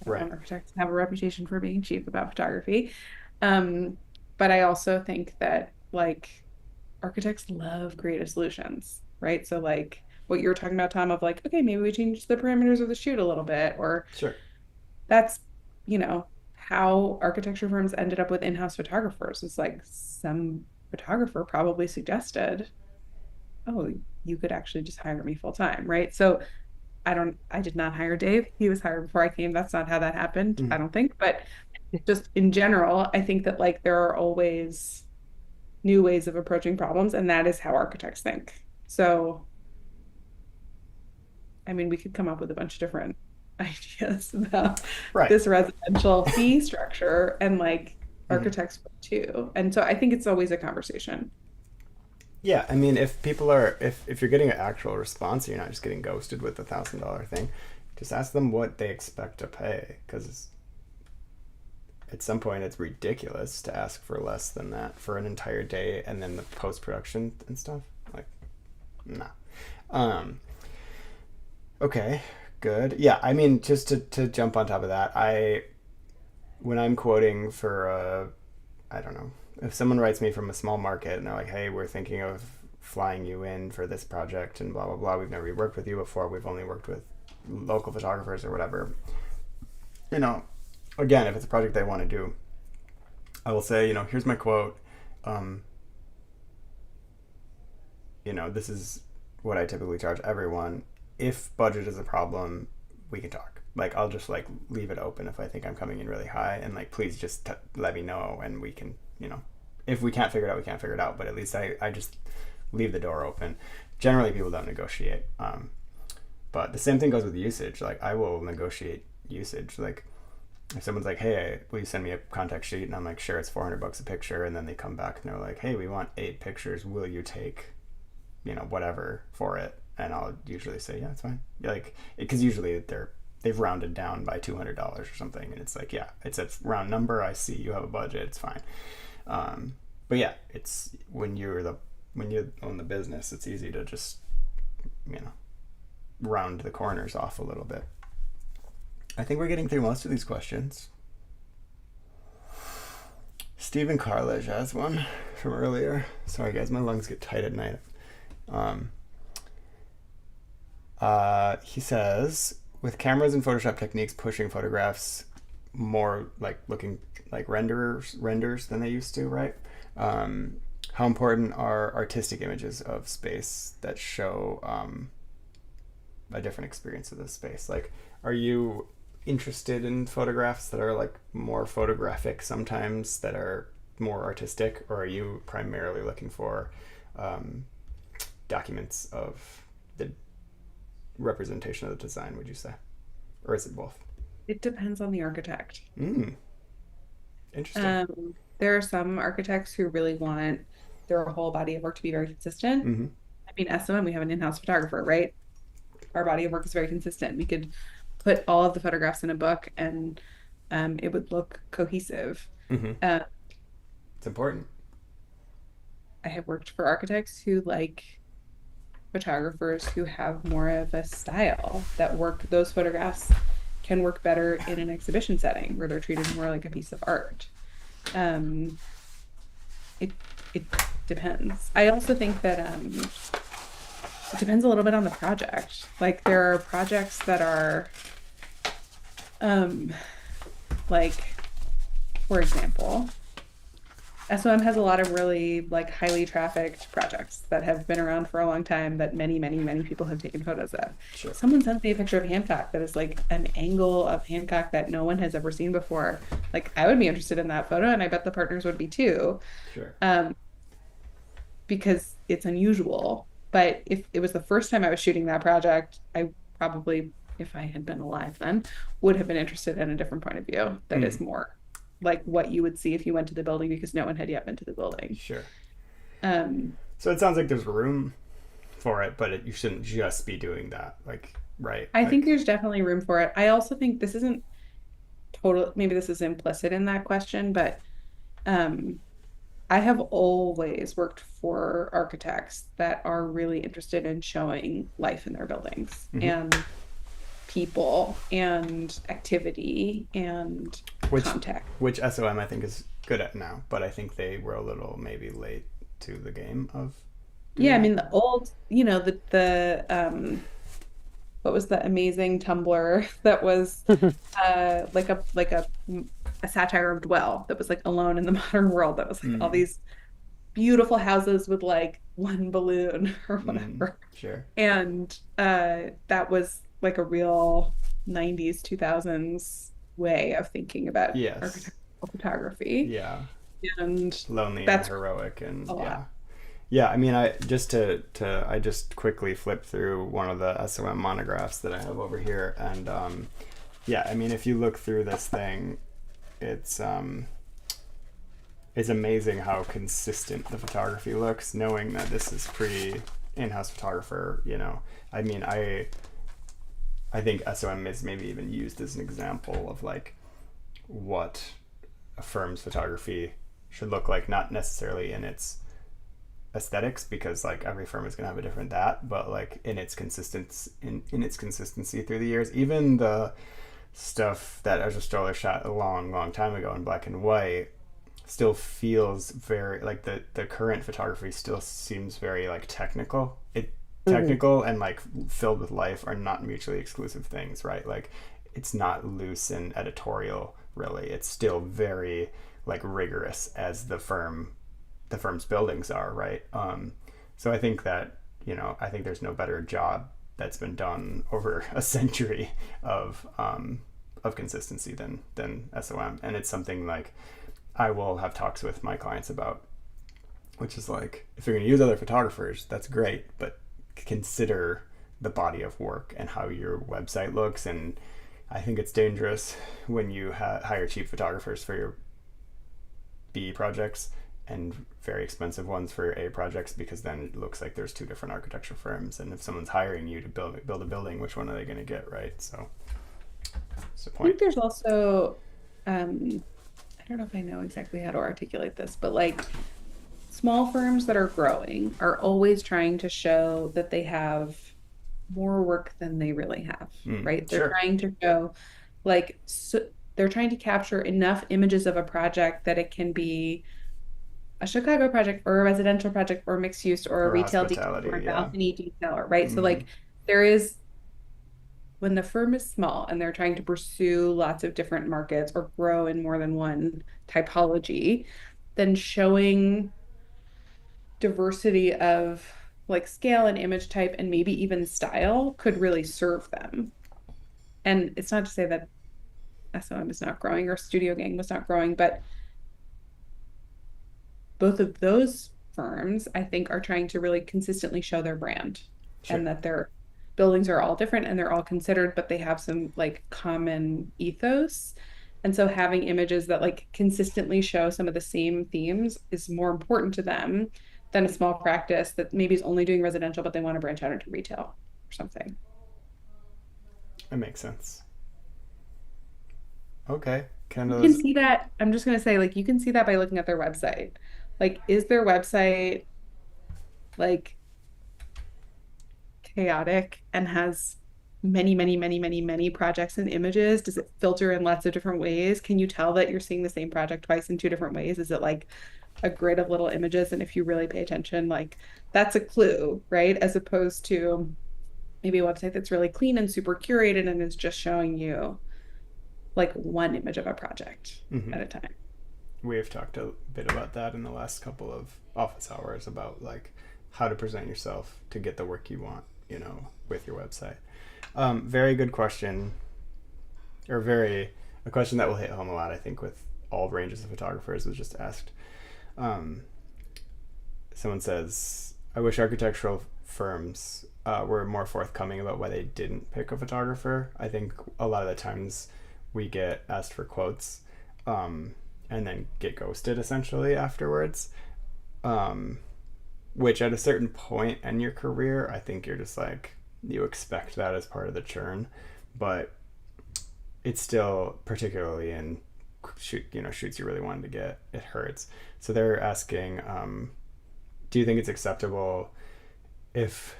I don't Right. want architects to have a reputation for being cheap about photography. Um, but I also think that like architects love creative solutions, right? So like what you're talking about, Tom, of like, okay, maybe we change the parameters of the shoot a little bit, or Sure. that's, how architecture firms ended up with in-house photographers. It's like some photographer probably suggested, oh, you could actually just hire me full time, right? So I did not hire Dave. He was hired before I came. That's not how that happened, Mm-hmm. I don't think. But just in general, I think that like there are always new ways of approaching problems, and that is how architects think. So, I mean, we could come up with a bunch of different ideas about Right. this residential fee structure, and like Mm-hmm. architects would too. And so I think it's always a conversation. Yeah, I mean, if people are, if you're getting an actual response, you're not just getting ghosted with the $1,000 thing. Just ask them what they expect to pay, because at some point it's ridiculous to ask for less than that for an entire day, and then the post production and stuff. Like, nah. Um. Okay. Good. Yeah. I mean, just to jump on top of that, when I'm quoting for I don't know, if someone writes me from a small market and they're like, hey, we're thinking of flying you in for this project and blah blah blah, we've never worked with you before, we've only worked with local photographers or whatever, you know, again, if it's a project they want to do, I will say, here's my quote. um, this is what I typically charge everyone. If budget is a problem, we can talk. Like, I'll just like leave it open if I think I'm coming in really high, and like, please just let me know, and we can, if we can't figure it out, we can't figure it out. But at least I just leave the door open. Generally, people don't negotiate. But the same thing goes with usage. Like, I will negotiate usage. Like, if someone's like, hey, will you send me a contact sheet? And I'm like, sure, it's $400 a picture. And then they come back and they're like, hey, we want 8 pictures. Will you take, whatever for it? And I'll usually say, yeah, it's fine. Like, because usually they've rounded down by $200 or something, and it's like, yeah, it's a round number. I see you have a budget. It's fine. But yeah, it's when you own the business, it's easy to just round the corners off a little bit. I think we're getting through most of these questions. Stephen Carledge has one from earlier. Sorry guys, my lungs get tight at night. He says, with cameras and Photoshop techniques pushing photographs more like looking like renders than they used to, right? How important are artistic images of space that show a different experience of the space? Like, are you interested in photographs that are like more photographic sometimes, that are more artistic, or are you primarily looking for documents of the representation of the design, would you say? Or is it both? It depends on the architect. Interesting. There are some architects who really want their whole body of work to be very consistent. Mm-hmm. I mean, SM, we have an in-house photographer, right? Our body of work is very consistent. We could put all of the photographs in a book and it would look cohesive. Mm-hmm. Uh, It's important. I have worked for architects who like photographers who have more of a style that work. Those photographs can work better in an exhibition setting where they're treated more like a piece of art. Um, it it depends. I also think that it depends a little bit on the project. Like there are projects that are like, for example, SOM has a lot of really like highly trafficked projects that have been around for a long time that many, many, many people have taken photos of. Sure. Someone sent me a picture of Hancock that is like an angle of Hancock that no one has ever seen before. Like I would be interested in that photo, and I bet the partners would be too, Sure. um, because it's unusual. But if it was the first time I was shooting that project, I probably, if I had been alive then, would have been interested in a different point of view that is Mm, more like what you would see if you went to the building because no one had yet been to the building. sure. Um, So it sounds like there's room for it, but you shouldn't just be doing that. Like, right? I think Like, there's definitely room for it. I also think this isn't total, maybe this is implicit in that question, but um, I have always worked for architects that are really interested in showing life in their buildings mhm. and people and activity and which context. which SOM I think is good at now, but I think they were a little maybe late to the game of Yeah, doing I that. mean the old, the what was the amazing Tumblr that was like a satire of Dwell that was like alone in the modern world that was like all Mm, these beautiful houses with like one balloon or mm, whatever. sure. And that was like a real 90s 2000s way of thinking about Yes. architectural photography. Yeah. And Lonely and that's heroic and a yeah. lot. Yeah, I mean, I just to I just quickly flipped through one of the SOM monographs that I have over here, and yeah, I mean, if you look through this thing, it's um, it's amazing how consistent the photography looks, knowing that this is pre in-house photographer. I mean, I think SOM is maybe even used as an example of like what a firm's photography should look like, not necessarily in its aesthetics because like every firm is going to have a different that, but like in its consistency in its consistency through the years, even the stuff that Ezra Stoller shot a long time ago in black and white still feels very like the current photography still seems very like technical. It Mhm. technical and like filled with life are not mutually exclusive things, right? Like it's not loose and editorial really. It's still very like rigorous as the firm's buildings are, right? So I think that I think there's no better job that's been done over a century of consistency than SOM, and it's something like I will have talks with my clients about, which is like if you're going to use other photographers, that's great, but consider the body of work and how your website looks. And I think it's dangerous when you hire cheap photographers for your B projects and very expensive ones for your A projects, because then it looks like there's two different architecture firms. And if someone's hiring you to build a building, which one are they going to get, right? So that's the I point. think there's also, I don't know if I know exactly how to articulate this, but like small firms that are growing are always trying to show that they have more work than they really have, right? They're Sure. trying to show like so, they're trying to capture enough images of a project that it can be a Chicago project or a residential project or mixed use or a Or retail detail or hospitality, a yeah. balcony detail, right? So Mm, like there is when the firm is small and they're trying to pursue lots of different markets or grow in more than one typology, then showing diversity of like scale and image type and maybe even style could really serve them. And it's not to say that SOM is not growing or Studio Gang was not growing, but both of those firms, I think, are trying to really consistently show their brand sure. and that their buildings are all different and they're all considered, but they have some like common ethos. And so having images that like consistently show some of the same themes is more important to them than a small practice that maybe is only doing residential, but they want to branch out into retail or something. It makes sense. Okay. You Kendall can is. see that. I'm just going to say, like, you can see that by looking at their website. Like, is their website like chaotic and has many, many, many, many, many projects and images? Does it filter in lots of different ways? Can you tell that you're seeing the same project twice in two different ways? Is it like a grid of little images? And if you really pay attention, like that's a clue, right? As opposed to maybe a website that's really clean and super curated and is just showing you like one image of a project Mhm. at a time. we've talked a bit about that in the last couple of office hours about like how to present yourself to get the work you want, with your website. Very good question, or a question that will hit home a lot, I think, with all ranges of photographers. Was just asked. Someone says, I wish architectural firms were more forthcoming about why they didn't pick a photographer. I think a lot of the times we get asked for quotes and then get ghosted essentially afterwards, which at a certain point in your career, I think you're just like, you expect that as part of the churn, but it's still, particularly in shoots you really wanted to get, it hurts. So they're asking, do you think it's acceptable if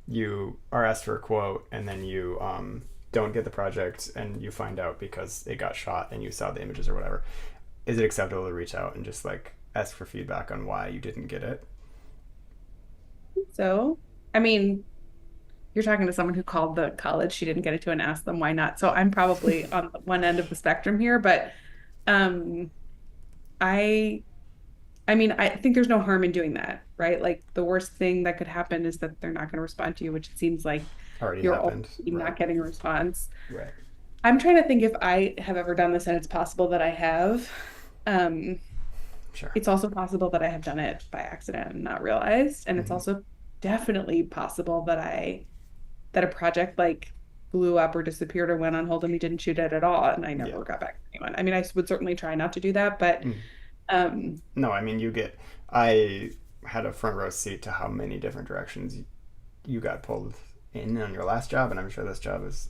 you are asked for a quote and then you don't get the project and you find out because it got shot and you saw the images or whatever? Is it acceptable to reach out and just like ask for feedback on why you didn't get it? So, I mean, you're talking to someone who called the college she didn't get it to and asked them why not. So I'm probably on one end of the spectrum here, but um, I I think there's no harm in doing that, right? Like the worst thing that could happen is that they're not going to respond to you, which it seems like Already you're happened. already Right. not getting a response. Right. I'm trying to think if I have ever done this, and it's possible that I have. Um, Sure. it's also possible that I have done it by accident and not realized. And it's Mm-hmm. also definitely possible that that a project like blew up or disappeared or went on hold and we didn't shoot it at all. And I Yeah. never got back to anyone. I mean, I would certainly try not to do that, but Mm. um, No, I mean, I had a front row seat to how many different directions you got pulled in on your last job, and I'm sure this job is,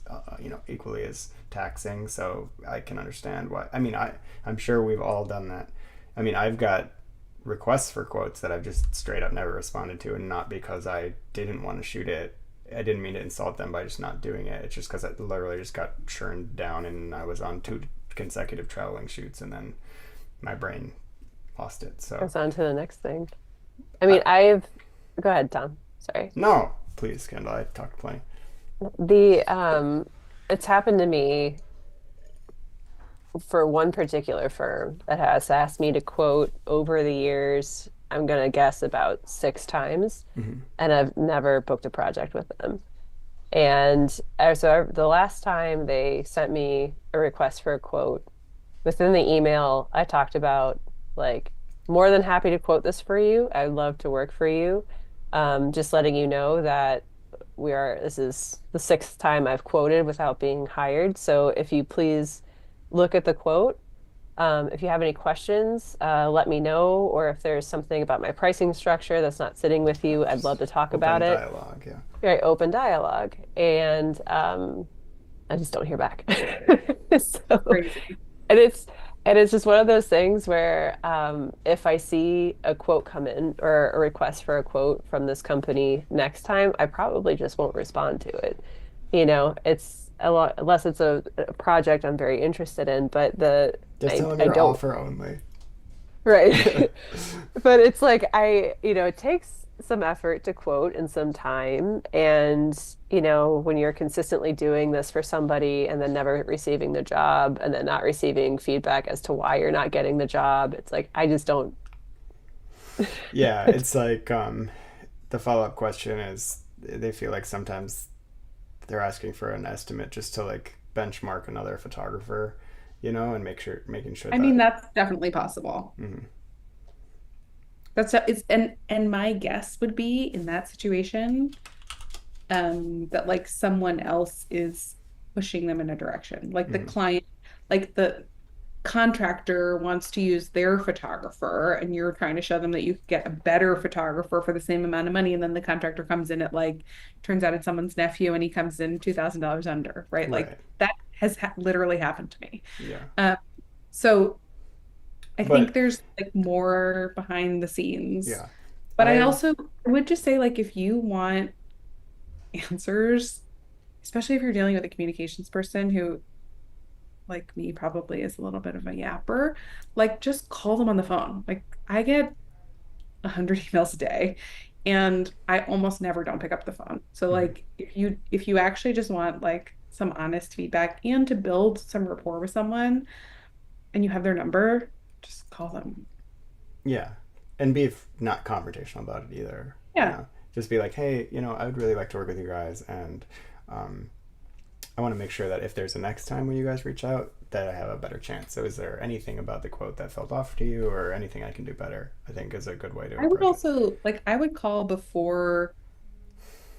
equally as taxing. So I can understand why. I mean, I'm sure we've all done that. I mean, I've got requests for quotes that I've just straight up never responded to, and not because I didn't want to shoot it. I didn't mean to insult them by just not doing it. It's just because it literally just got churned down, and I was on 2 consecutive traveling shoots, and then my brain lost it. So Goes on to the next thing. I mean, I've go ahead, Tom. Sorry. no, please, Kendall. I talked plenty. The it's happened to me for one particular firm that has asked me to quote over the years, I'm gonna guess about 6 times, Mm-hmm. and I've never booked a project with them. And the last time they sent me a request for a quote, within the email, I talked about like more than happy to quote this for you. I'd love to work for you. Just letting you know that this is the 6th time I've quoted without being hired. So if you please look at the quote, if you have any questions, let me know. Or if there's something about my pricing structure that's not sitting with you, I'd love to talk about Open it. dialogue, yeah. Very open dialogue. And I just don't hear back. So, crazy. and it's just one of those things where if I see a quote come in or a request for a quote from this company next time, I probably just won't respond to it. It's a lot unless it's a project I'm very interested in, but Just tell them I your don't. offer only. Right. But it's like it takes some effort to quote and some time. And, when you're consistently doing this for somebody and then never receiving the job and then not receiving feedback as to why you're not getting the job, it's like, I just don't. Yeah, it's like the follow-up question is they feel like sometimes they're asking for an estimate just to like benchmark another photographer, and making sure I mean, that. that's definitely possible. Mhm. And my guess would be in that situation, that like someone else is pushing them in a direction. Like the Mhm. client, like the contractor wants to use their photographer, and you're trying to show them that you could get a better photographer for the same amount of money, and then the contractor comes in at like, turns out it's someone's nephew, and he comes in $2,000 under, right? Like Right. that has literally happened to me. Yeah. Um, so I think But there's like more behind the scenes. yeah, But I've I would just say like if you want answers, especially if you're dealing with a communications person who, like me, probably is a little bit of a yapper, like just call them on the phone. Like I get 100 emails a day and I almost never don't pick up the phone. So mhm. like if you actually just want like some honest feedback and to build some rapport with someone and you have their number, just call them. Yeah, and be not confrontational about it either. You Yeah. know, just be like, hey, I would really like to work with you guys, and um, I want to make sure that if there's a next time when you guys reach out, that I have a better chance. So, is there anything about the quote that felt off to you, or anything I can do better? I think is a good way to I would approach it. also like I would call before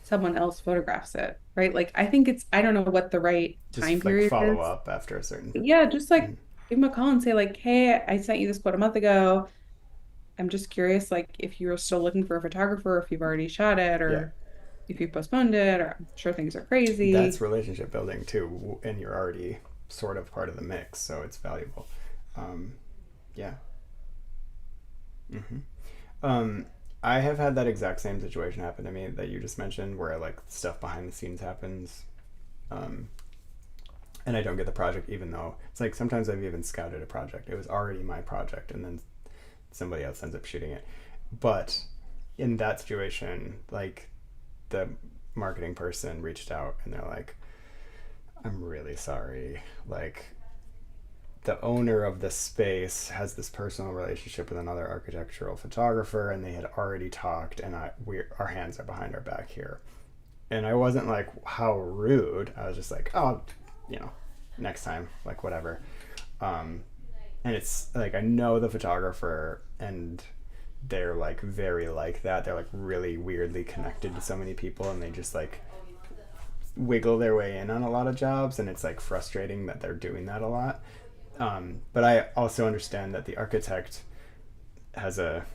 someone else photographs it, right? Like I think it's I don't know what the right time Just like period follow is. up after a certain. Yeah, just like Mhm. give them a call and say like, "Hey, I sent you this quote a month ago. I'm just curious like if you're still looking for a photographer, if you've already shot it Yeah, or if you postponed it, or I'm sure things are that's crazy." relationship building too, and you're already sort of part of the mix, so it's valuable. Um, yeah. hmm Um, I have had that exact same situation happen to me that you just mentioned, where like stuff behind the scenes happens, um, and I don't get the project, even though it's like sometimes I've even scouted a project. It was already my project, and then somebody else ends up shooting it. But in that situation, like the marketing person reached out and they're like, "I'm really sorry. Like the owner of the space has this personal relationship with another architectural photographer, and they had already talked, and our hands are behind our back here." And I wasn't like, how rude. I was just like, oh, you know, next time, like whatever. Um, and it's like I know the photographer, and they're like very like that. They're like really weirdly connected to so many people, and they just like wiggle their way in on a lot of jobs, and it's like frustrating that they're doing that a lot. But I also understand that the architect has a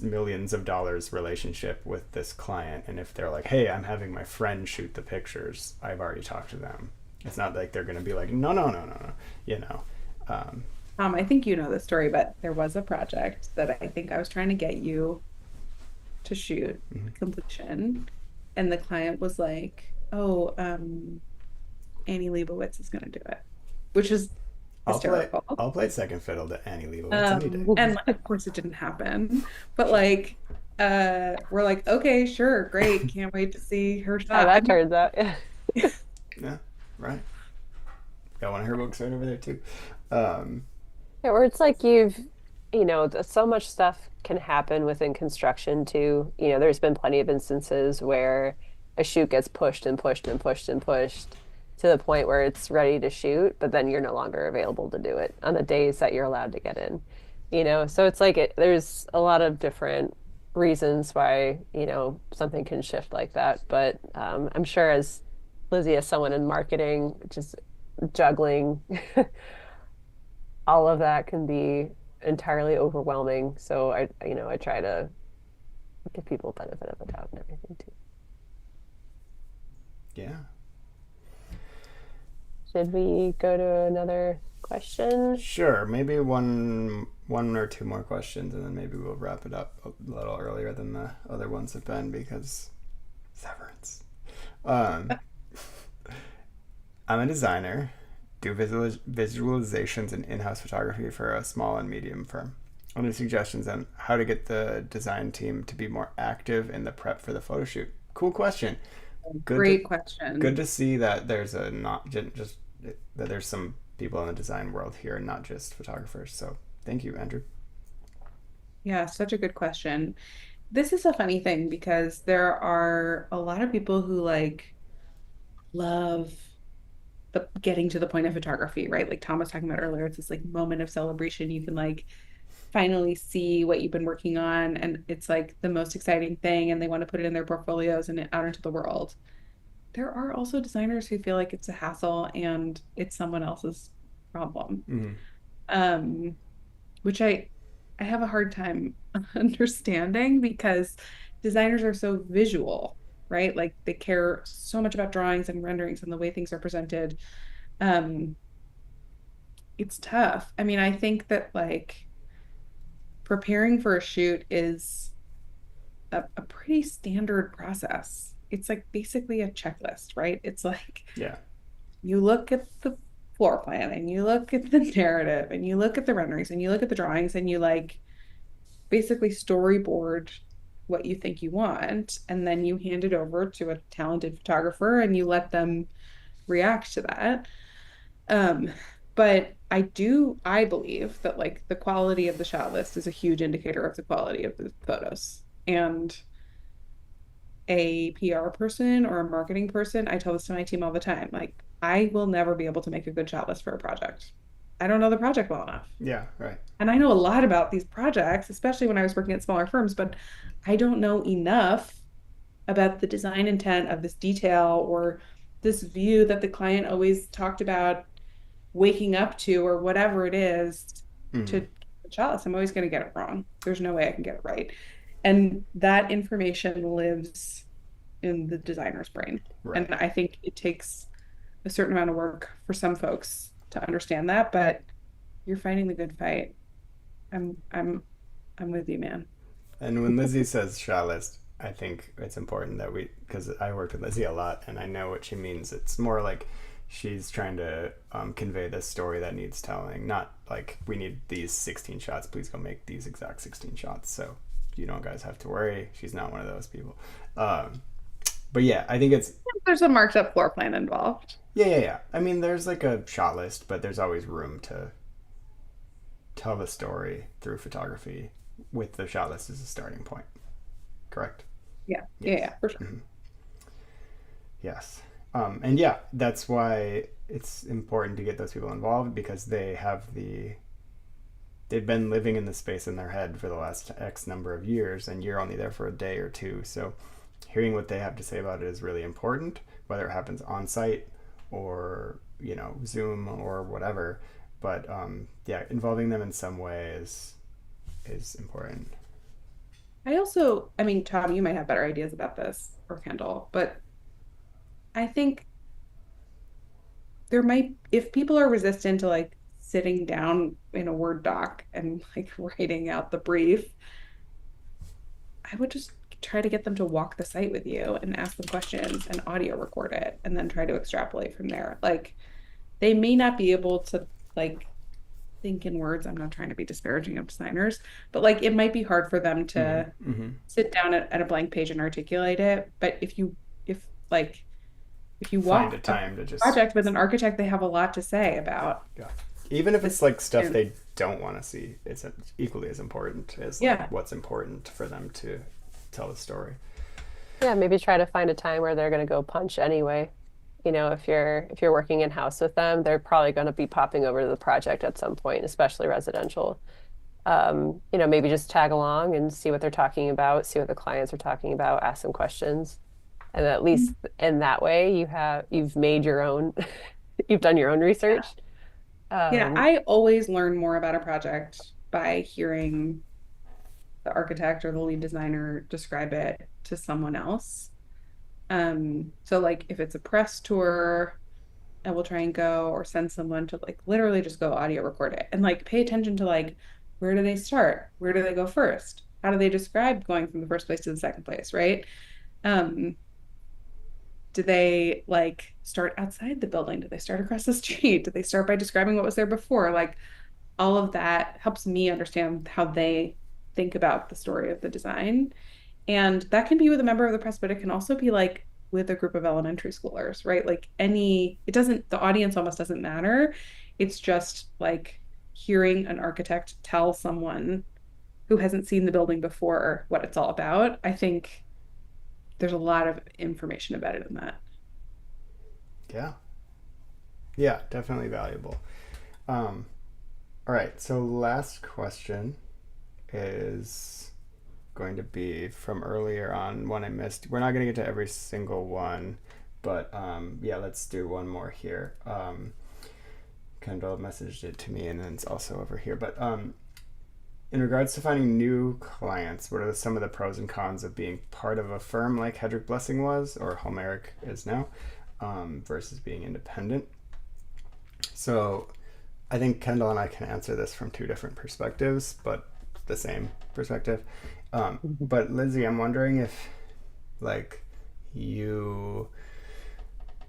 millions of dollars relationship with this client, and if they're like, hey, I'm having my friend shoot the pictures, I've already talked to them. It's not like they're going to be like, no, no, no, no, no, you know. um, I think you know the story, but there was a project that I think I was trying to get you to shoot mhm. completion, and the client was like, "Oh, Annie Leibovitz is going to do it," which is I'll play hysterical. I'll play second fiddle to Annie Leibovitz any day. And of course it didn't happen, but like, we're like, okay, sure, great, can't wait to see her How shot. I that mean, turns out. Yeah. Yeah, right. Got one of her books right over there too. um, Yeah, or it's like so much stuff can happen within construction too. There's been plenty of instances where a shoot gets pushed and pushed and pushed and pushed to the point where it's ready to shoot, but then you're no longer available to do it on the days that you're allowed to get in. So it's like there's a lot of different reasons why, something can shift like that. But I'm sure as Lizzie, as someone in marketing, just juggling all of that can be entirely overwhelming. So I try to give people benefit of the doubt and everything too. yeah, Should we go to another question? sure. Maybe one or two more questions, and then maybe we'll wrap it up a little earlier than the other ones have been, because severance. Um, I'm a designer, do visualizations and in-house photography for a small and medium firm. Any suggestions on how to get the design team to be more active in the prep for the photo shoot? Cool question. Good to great good question. to see that there's a not just that there's some people in the design world here, not just photographers. So thank you, Andrew. Yeah, such a good question. This is a funny thing because there are a lot of people who like love the getting to the point of photography, right? Like Tom was talking about earlier, it's this like moment of celebration. You can like finally see what you've been working on, and it's like the most exciting thing, and they want to put it in their portfolios and out into the world. There are also designers who feel like it's a hassle and it's someone else's problem. Mm-hmm. Um, which I have a hard time understanding because designers are so visual, right? Like they care so much about drawings and renderings and the way things are presented. Um, it's tough. I mean, I think that like preparing for a shoot is a pretty standard process. It's like basically a checklist, right? It's like Yeah. you look at the floor plan and you look at the narrative and you look at the renderings and you look at the drawings and you like basically storyboard what you think you want, and then you hand it over to a talented photographer and you let them react to that. Um, But I believe that like the quality of the shot list is a huge indicator of the quality of the photos. And a PR person or a marketing person, I tell this to my team all the time, like I will never be able to make a good shot list for a project. I don't know the project well enough. Yeah, right. And I know a lot about these projects, especially when I was working at smaller firms, but I don't know enough about the design intent of this detail or this view that the client always talked about waking up to or whatever it is Mm-hmm. to chalice. I'm always going to get it wrong. There's no way I can get it right. And that information lives in the designer's brain. Right. And I think it takes a certain amount of work for some folks to understand that, but you're fighting the good fight. I'm I'm I'm with you, man. And when Lizzie says shot list, I think it's important that because I worked with Lizzie a lot and I know what she means. It's more like she's trying to convey this story that needs telling, not like we need these 16 shots. Please go make these exact 16 shots. So you don't guys have to worry. She's not one of those people. But yeah, I think it's There's a marked up floor plan involved. yeah. I mean, there's like a shot list, but there's always room to tell the story through photography with the shot list as a starting point. Correct? Yeah, Yes. yeah, for sure. Mm-hmm. Yes. And yeah, that's why it's important to get those people involved because they've been living in the space in their head for the last X number of years, and you're only there for a day or two. So hearing what they have to say about it is really important, whether it happens on site or, Zoom or whatever. But yeah, involving them in some way is important. I mean, Tom, you might have better ideas about this or Kendall, but I think if people are resistant to like sitting down in a Word doc and like writing out the brief, I would just try to get them to walk the site with you and ask them questions and audio record it and then try to extrapolate from there. Like they may not be able to like think in words. I'm not trying to be disparaging of designers, but like it might be hard for them to Mm-hmm. Mm-hmm. sit down at a blank page and articulate it. But if like if you Find walk a a time to just project with an architect, they have a lot to say about yeah. Even if it's this. like stuff And they don't want to see, it's equally as important as yeah, like what's important for them to tell the story. Yeah, maybe try to find a time where they're going to go punch anyway. If you're working in house with them, they're probably going to be popping over to the project at some point, especially residential. Maybe just tag along and see what they're talking about, see what the clients are talking about, ask them questions. And at least in that way you've made your own you've done your own research. yeah. Um, I always learn more about a project by hearing the architect or the lead designer describe it to someone else. So like if it's a press tour, I will try and go or send someone to like literally just go audio record it and like pay attention to like where do they start? Where do they go first? How do they describe going from the first place to the second place, right? Um, do they like start outside the building? Do they start across the street? Do they start by describing what was there before? Like all of that helps me understand how they think about the story of the design. And that can be with a member of the press, but it can also be like with a group of elementary schoolers, right? Like the audience almost doesn't matter. It's just like hearing an architect tell someone who hasn't seen the building before what it's all about. I think there's a lot of information about it in that. Yeah. Yeah, definitely valuable. Um, all right, so last question is going to be from earlier on one I missed. We're not going to get to every single one, but yeah, let's do one more here. Kendall messaged it to me and then it's also over here. But in regards to finding new clients, what are some of the pros and cons of being part of a firm like Hedrick Blessing was, or Homeric is now, versus being independent? So I think Kendall and I can answer this from two different perspectives, but the same perspective. But Lizzie, I'm wondering if like you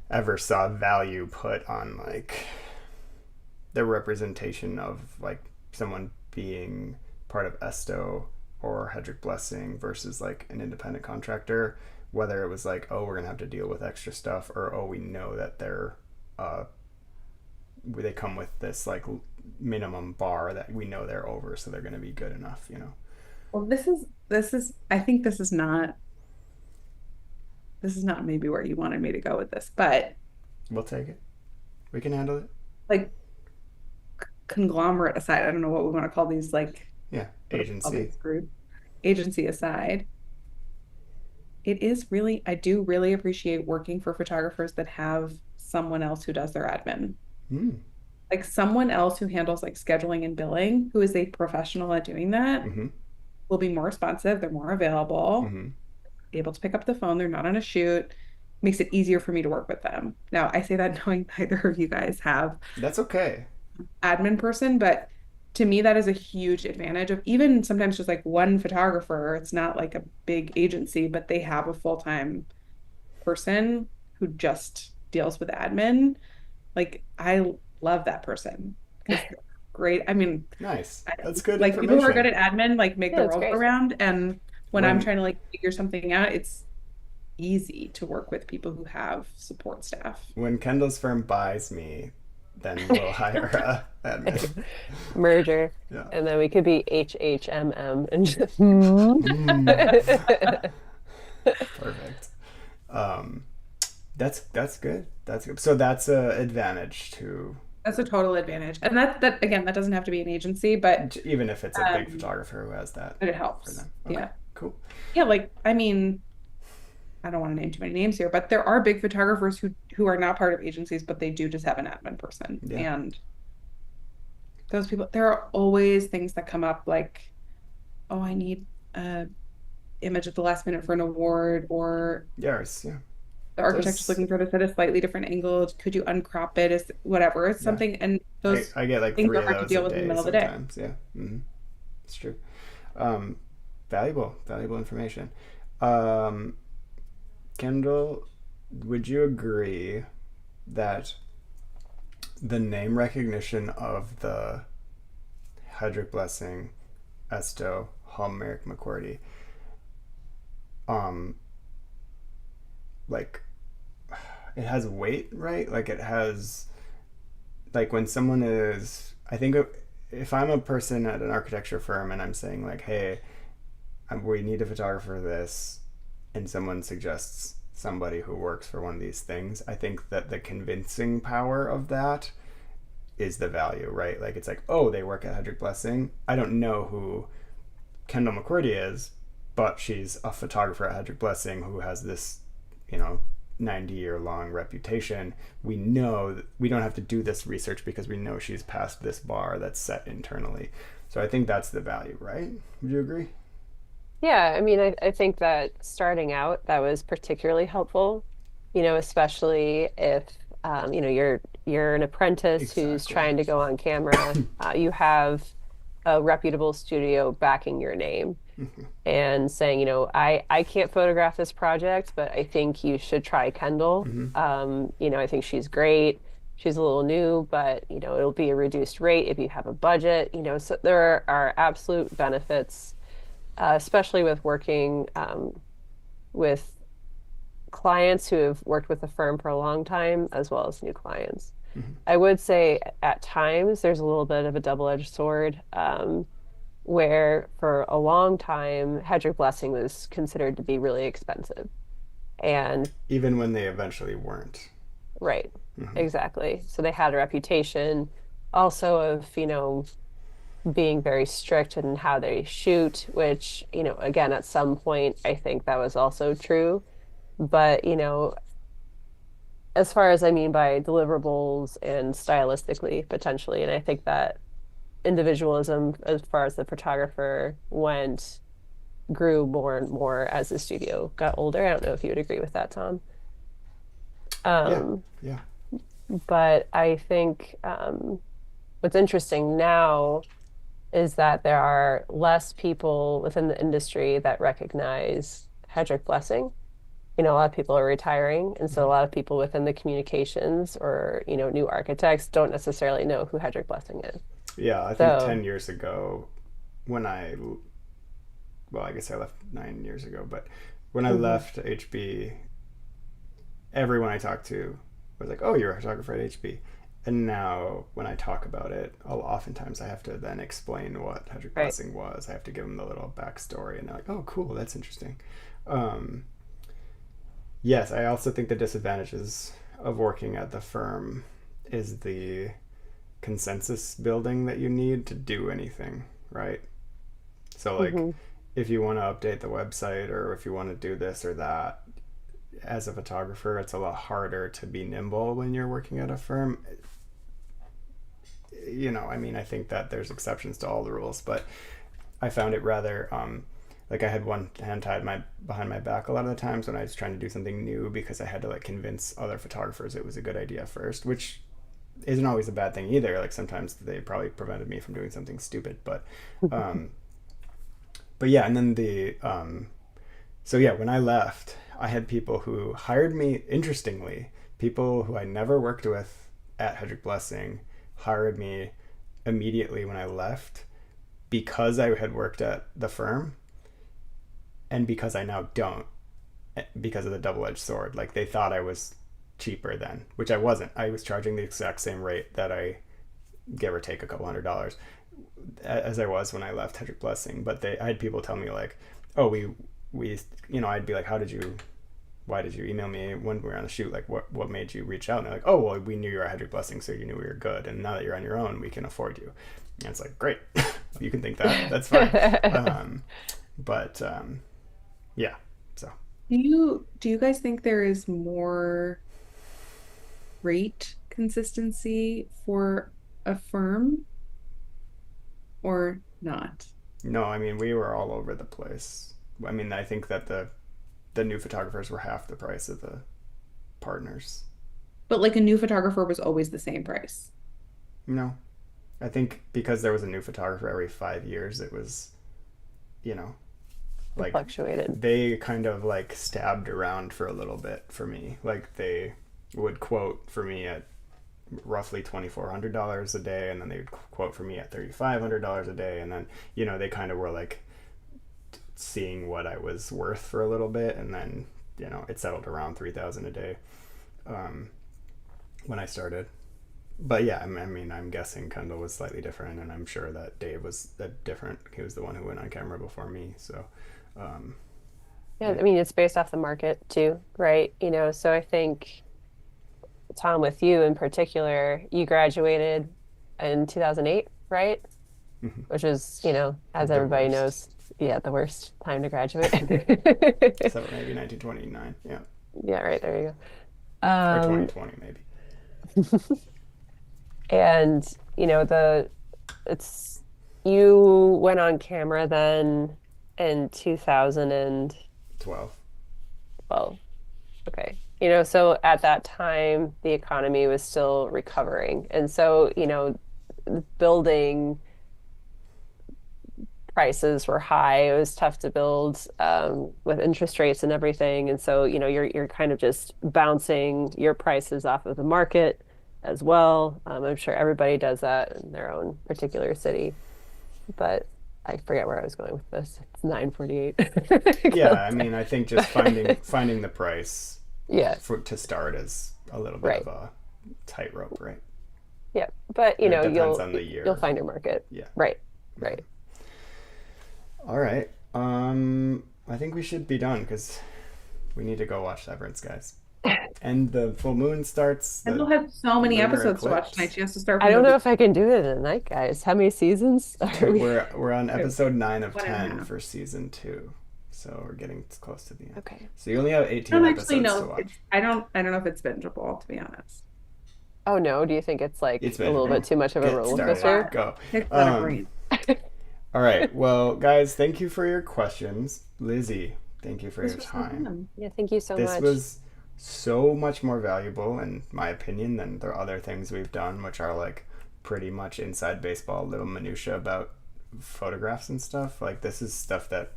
ever saw value put on like the representation of like someone being part of Esto or Hedrick Blessing versus like an independent contractor, whether it was like, oh, we're gonna have to deal with extra stuff, or oh, we know that they're they come with this like minimum bar that we know they're over, so they're going to be good enough, you know. Well, this is I think this is not maybe where you wanted me to go with this, but We'll take it. We can handle it. like conglomerate aside, I don't know what we want to call these, like Yeah, what do we call agency. these group agency aside, it is really, I do really appreciate working for photographers that have someone else who does their admin. Mm. Like someone else who handles like scheduling and billing, who is a professional at doing that, Mm-hmm. will be more responsive, they're more available, Mm-hmm. able to pick up the phone, they're not on a shoot, makes it easier for me to work with them. Now, I say that knowing neither of you guys have That's okay. admin person, but to me that is a huge advantage of even sometimes just like one photographer. It's not like a big agency, but they have a full-time person who just deals with admin. Like I love that person because they're great. I mean, Nice. That's good like people who are good information. at admin like make Yeah, the that's world go great. round. And when I'm When trying to like figure something out, it's easy to work with people who have support staff. when Kendall's firm buys me, then we'll hire a admin. Merger. Yeah. And then we could be HHMM and just Mm. Perfect. Um, that's good. That's good. So that's a advantage to That's a total advantage. And that again, that doesn't have to be an agency, but even if it's a big um photographer who has that but it for helps. them. Okay, Yeah. cool. Yeah, like I mean, I don't want to name too many names here, but there are big photographers who are not part of agencies, but they do just have an admin person. Yeah. And those people, there are always things that come up like, oh, I need a image at the last minute for an award, or Yes. Yeah. the architect is There's looking for this at a slightly different angle. Could you uncrop it? Is whatever. It's yeah. something, and those I get like things three are of hard to those a deal with in the day middle of the day. sometimes. Yeah. Mm-hmm. It's true. Um, valuable information. Um, Kendall, would you agree that the name recognition of the Hedrick Blessing, Esto, Hallmark, McCourty, um, like it has weight, right? Like it has, like when someone is, I think if I'm a person at an architecture firm and I'm saying like, hey, we need a photographer for this, and someone suggests somebody who works for one of these things, I think that the convincing power of that is the value, right? Like it's like, oh, they work at Hedrick Blessing. I don't know who Kendall McCourty is, but she's a photographer at Hedrick Blessing who has this, you know, 90-year long reputation. We know that we don't have to do this research because we know she's passed this bar that's set internally. So I think that's the value, right? Would you agree? Yeah, I mean, I think that starting out, that was particularly helpful, especially if you're an apprentice who's Exactly. trying to go on camera. You have a reputable studio backing your name and saying, I can't photograph this project, but I think you should try Kendall. Mm-hmm. I think she's great. She's a little new, but it'll be a reduced rate if you have a budget. So there are absolute benefits, especially with working with clients who have worked with the firm for a long time, as well as new clients. Mm-hmm. I would say at times there's a little bit of a double-edged sword, where for a long time, Hedrick Blessing was considered to be really expensive. And Even when they eventually weren't. right, Mm-hmm. exactly. So they had a reputation also of, being very strict in how they shoot, which, again, at some point, I think that was also true. But, as far as I mean by deliverables and stylistically, potentially, and I think that individualism, as far as the photographer went, grew more and more as the studio got older. I don't know if you would agree with that, Tom. Yeah. Um, Yeah. but I think what's interesting now is that there are less people within the industry that recognize Hedrick Blessing. A lot of people are retiring, and so a lot of people within the communications or, new architects don't necessarily know who Hedrick Blessing is. Yeah, I think So, 10 years ago, when well, I guess I left 9 years ago, but when I mhm. left HB, everyone I talked to was like, oh, you're a photographer at HB. And now when I talk about it, oftentimes I have to then explain what Hedrick Right. Blessing was. I have to give them the little backstory, and they're like, oh, cool, that's interesting. Yes, I also think the disadvantages of working at the firm is the consensus building that you need to do anything, right? So, like, Hmm. if you want to update the website or if you want to do this or that, as a photographer, it's a lot harder to be nimble when you're working at a firm. I mean, I think that there's exceptions to all the rules, but I found it rather like I had one hand tied behind my back a lot of the times when I was trying to do something new because I had to like convince other photographers it was a good idea first, which isn't always a bad thing either. Like sometimes they probably prevented me from doing something stupid, um, but yeah, and then so yeah, when I left, I had people who hired me. Interestingly, people who I never worked with at Hedrick Blessing hired me immediately when I left because I had worked at the firm and because I now don't, because of the double-edged sword. Like they thought I was cheaper then, which I wasn't. I was charging the exact same rate that I, give or take a couple $100s, as I was when I left Hedrick Blessing. But I had people tell me like, oh, we I'd be like, why did you email me when we were on the shoot? Like, what made you reach out? And they're like, oh, well, we knew you were a Hedrick Blessing, so you knew we were good. And now that you're on your own, we can afford you. And it's like, great, you can think that. That's fine. But yeah, so. Do you guys think there is more rate consistency for a firm or not? No, I mean, we were all over the place. I mean, I think that the new photographers were half the price of the partners. But like a new photographer was always the same price. No, I think because there was a new photographer every 5 years, it was, you know, It like fluctuated. they kind of like stabbed around for a little bit for me. Like they would quote for me at roughly $2,400 a day, and then they would quote for me at $3,500 a day, and then they kind of were like seeing what I was worth for a little bit, and then it settled around 3,000 a day when I started. But yeah, I mean, I'm guessing Kendall was slightly different, and I'm sure that Dave was different. He was the one who went on camera before me, so um, Yeah, yeah. I mean, it's based off the market too, right? So I think, Tom, with you in particular, you graduated in 2008, right? Mhm. Which is, as The everybody worst. knows, yeah, the worst time to graduate. So maybe 1929, yeah, Yeah, right, there you go. or 2020 maybe. And, the it's you went on camera then in 2012. 12. Okay. So at that time, the economy was still recovering. And so, building prices were high. It was tough to build with interest rates and everything. And so, you're kind of just bouncing your prices off of the market as well. I'm sure everybody does that in their own particular city, but I forget where I was going with this. It's 9:48. Yeah, I mean, I think just finding the price Yeah, to start is a little bit right. of a tightrope, right? Yeah, but And it depends you'll on the you'll year. find your market. Yeah. Right. Mhm. Right. All right. I think we should be done because we need to go watch Severance, guys. And the full moon starts. Kendall The has so many lunar episodes to watch tonight. eclipse. She has to start I from don't know the if I can do it in a night, guys. How many seasons are we? We're on beginning. episode 9 of One and a 10 half. for season 2, so we're getting close to the end. Okay. So you only have I 18 don't actually episodes to know. watch. I don't know if it's bingeable, to be honest. Oh no, do you think it's It's like a little bit bingeable. too much of a Get roller It's a started. coaster? lot. Go. Takes a lot of Um, brain. all right. Well, guys, thank you for your questions. Lizzie, thank you for This your was so time. fun. Yeah, thank you so This much. was so much more valuable, in my opinion, than the other things we've done, which are like pretty much inside baseball, little minutia about photographs and stuff. Like this is stuff that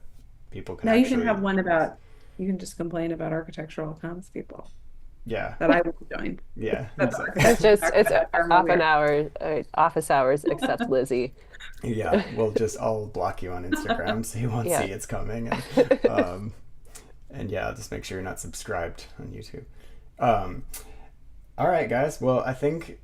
people can Now you can have actually, one about, you can just complain about architectural accounts people yeah, that I will join. yeah, That's exactly. It's architecture. off an hour, office hours, except Lizzie. Yeah, I'll block you on Instagram so you won't see Yeah. it's coming, and yeah, just make sure you're not subscribed on YouTube. Um, all right, guys. Well, I think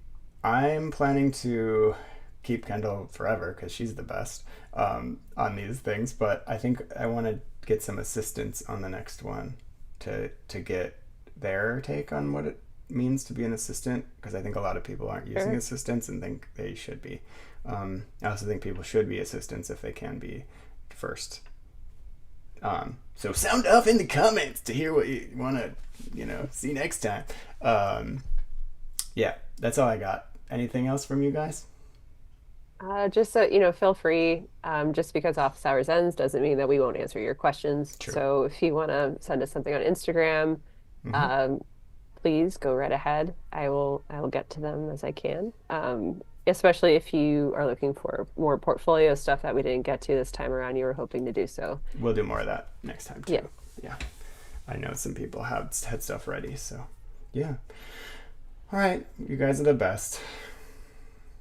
I'm planning to keep Kendall forever because she's the best on these things. But I think I want to get some assistance on the next one to get their take on what it means to be an assistant, because I think a lot of people aren't using assistants and think they should be. I also think people should be assistants if they can be first. So sound off in the comments to hear what you want to, see next time. Yeah, that's all I got. Anything else from you guys? Just so feel free. Just because office hours ends doesn't mean that we won't answer your questions. True. So if you want to send us something on Instagram, please go right ahead. I will get to them as I can. Especially if you are looking for more portfolio stuff that we didn't get to this time around, you were hoping to do so. We'll do more of that next time too. Yeah. Yeah. I know some people had stuff ready, so yeah. All right, you guys are the best.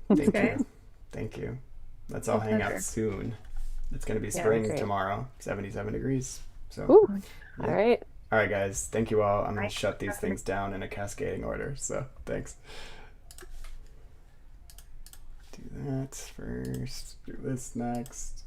Thank you. Thank you. Let's all hang out soon. It's going to be spring tomorrow, 77 degrees. So, all right. All right, guys. Thank you all. I'm going to shut these things down in a cascading order. So, thanks. Do that first. Do this next.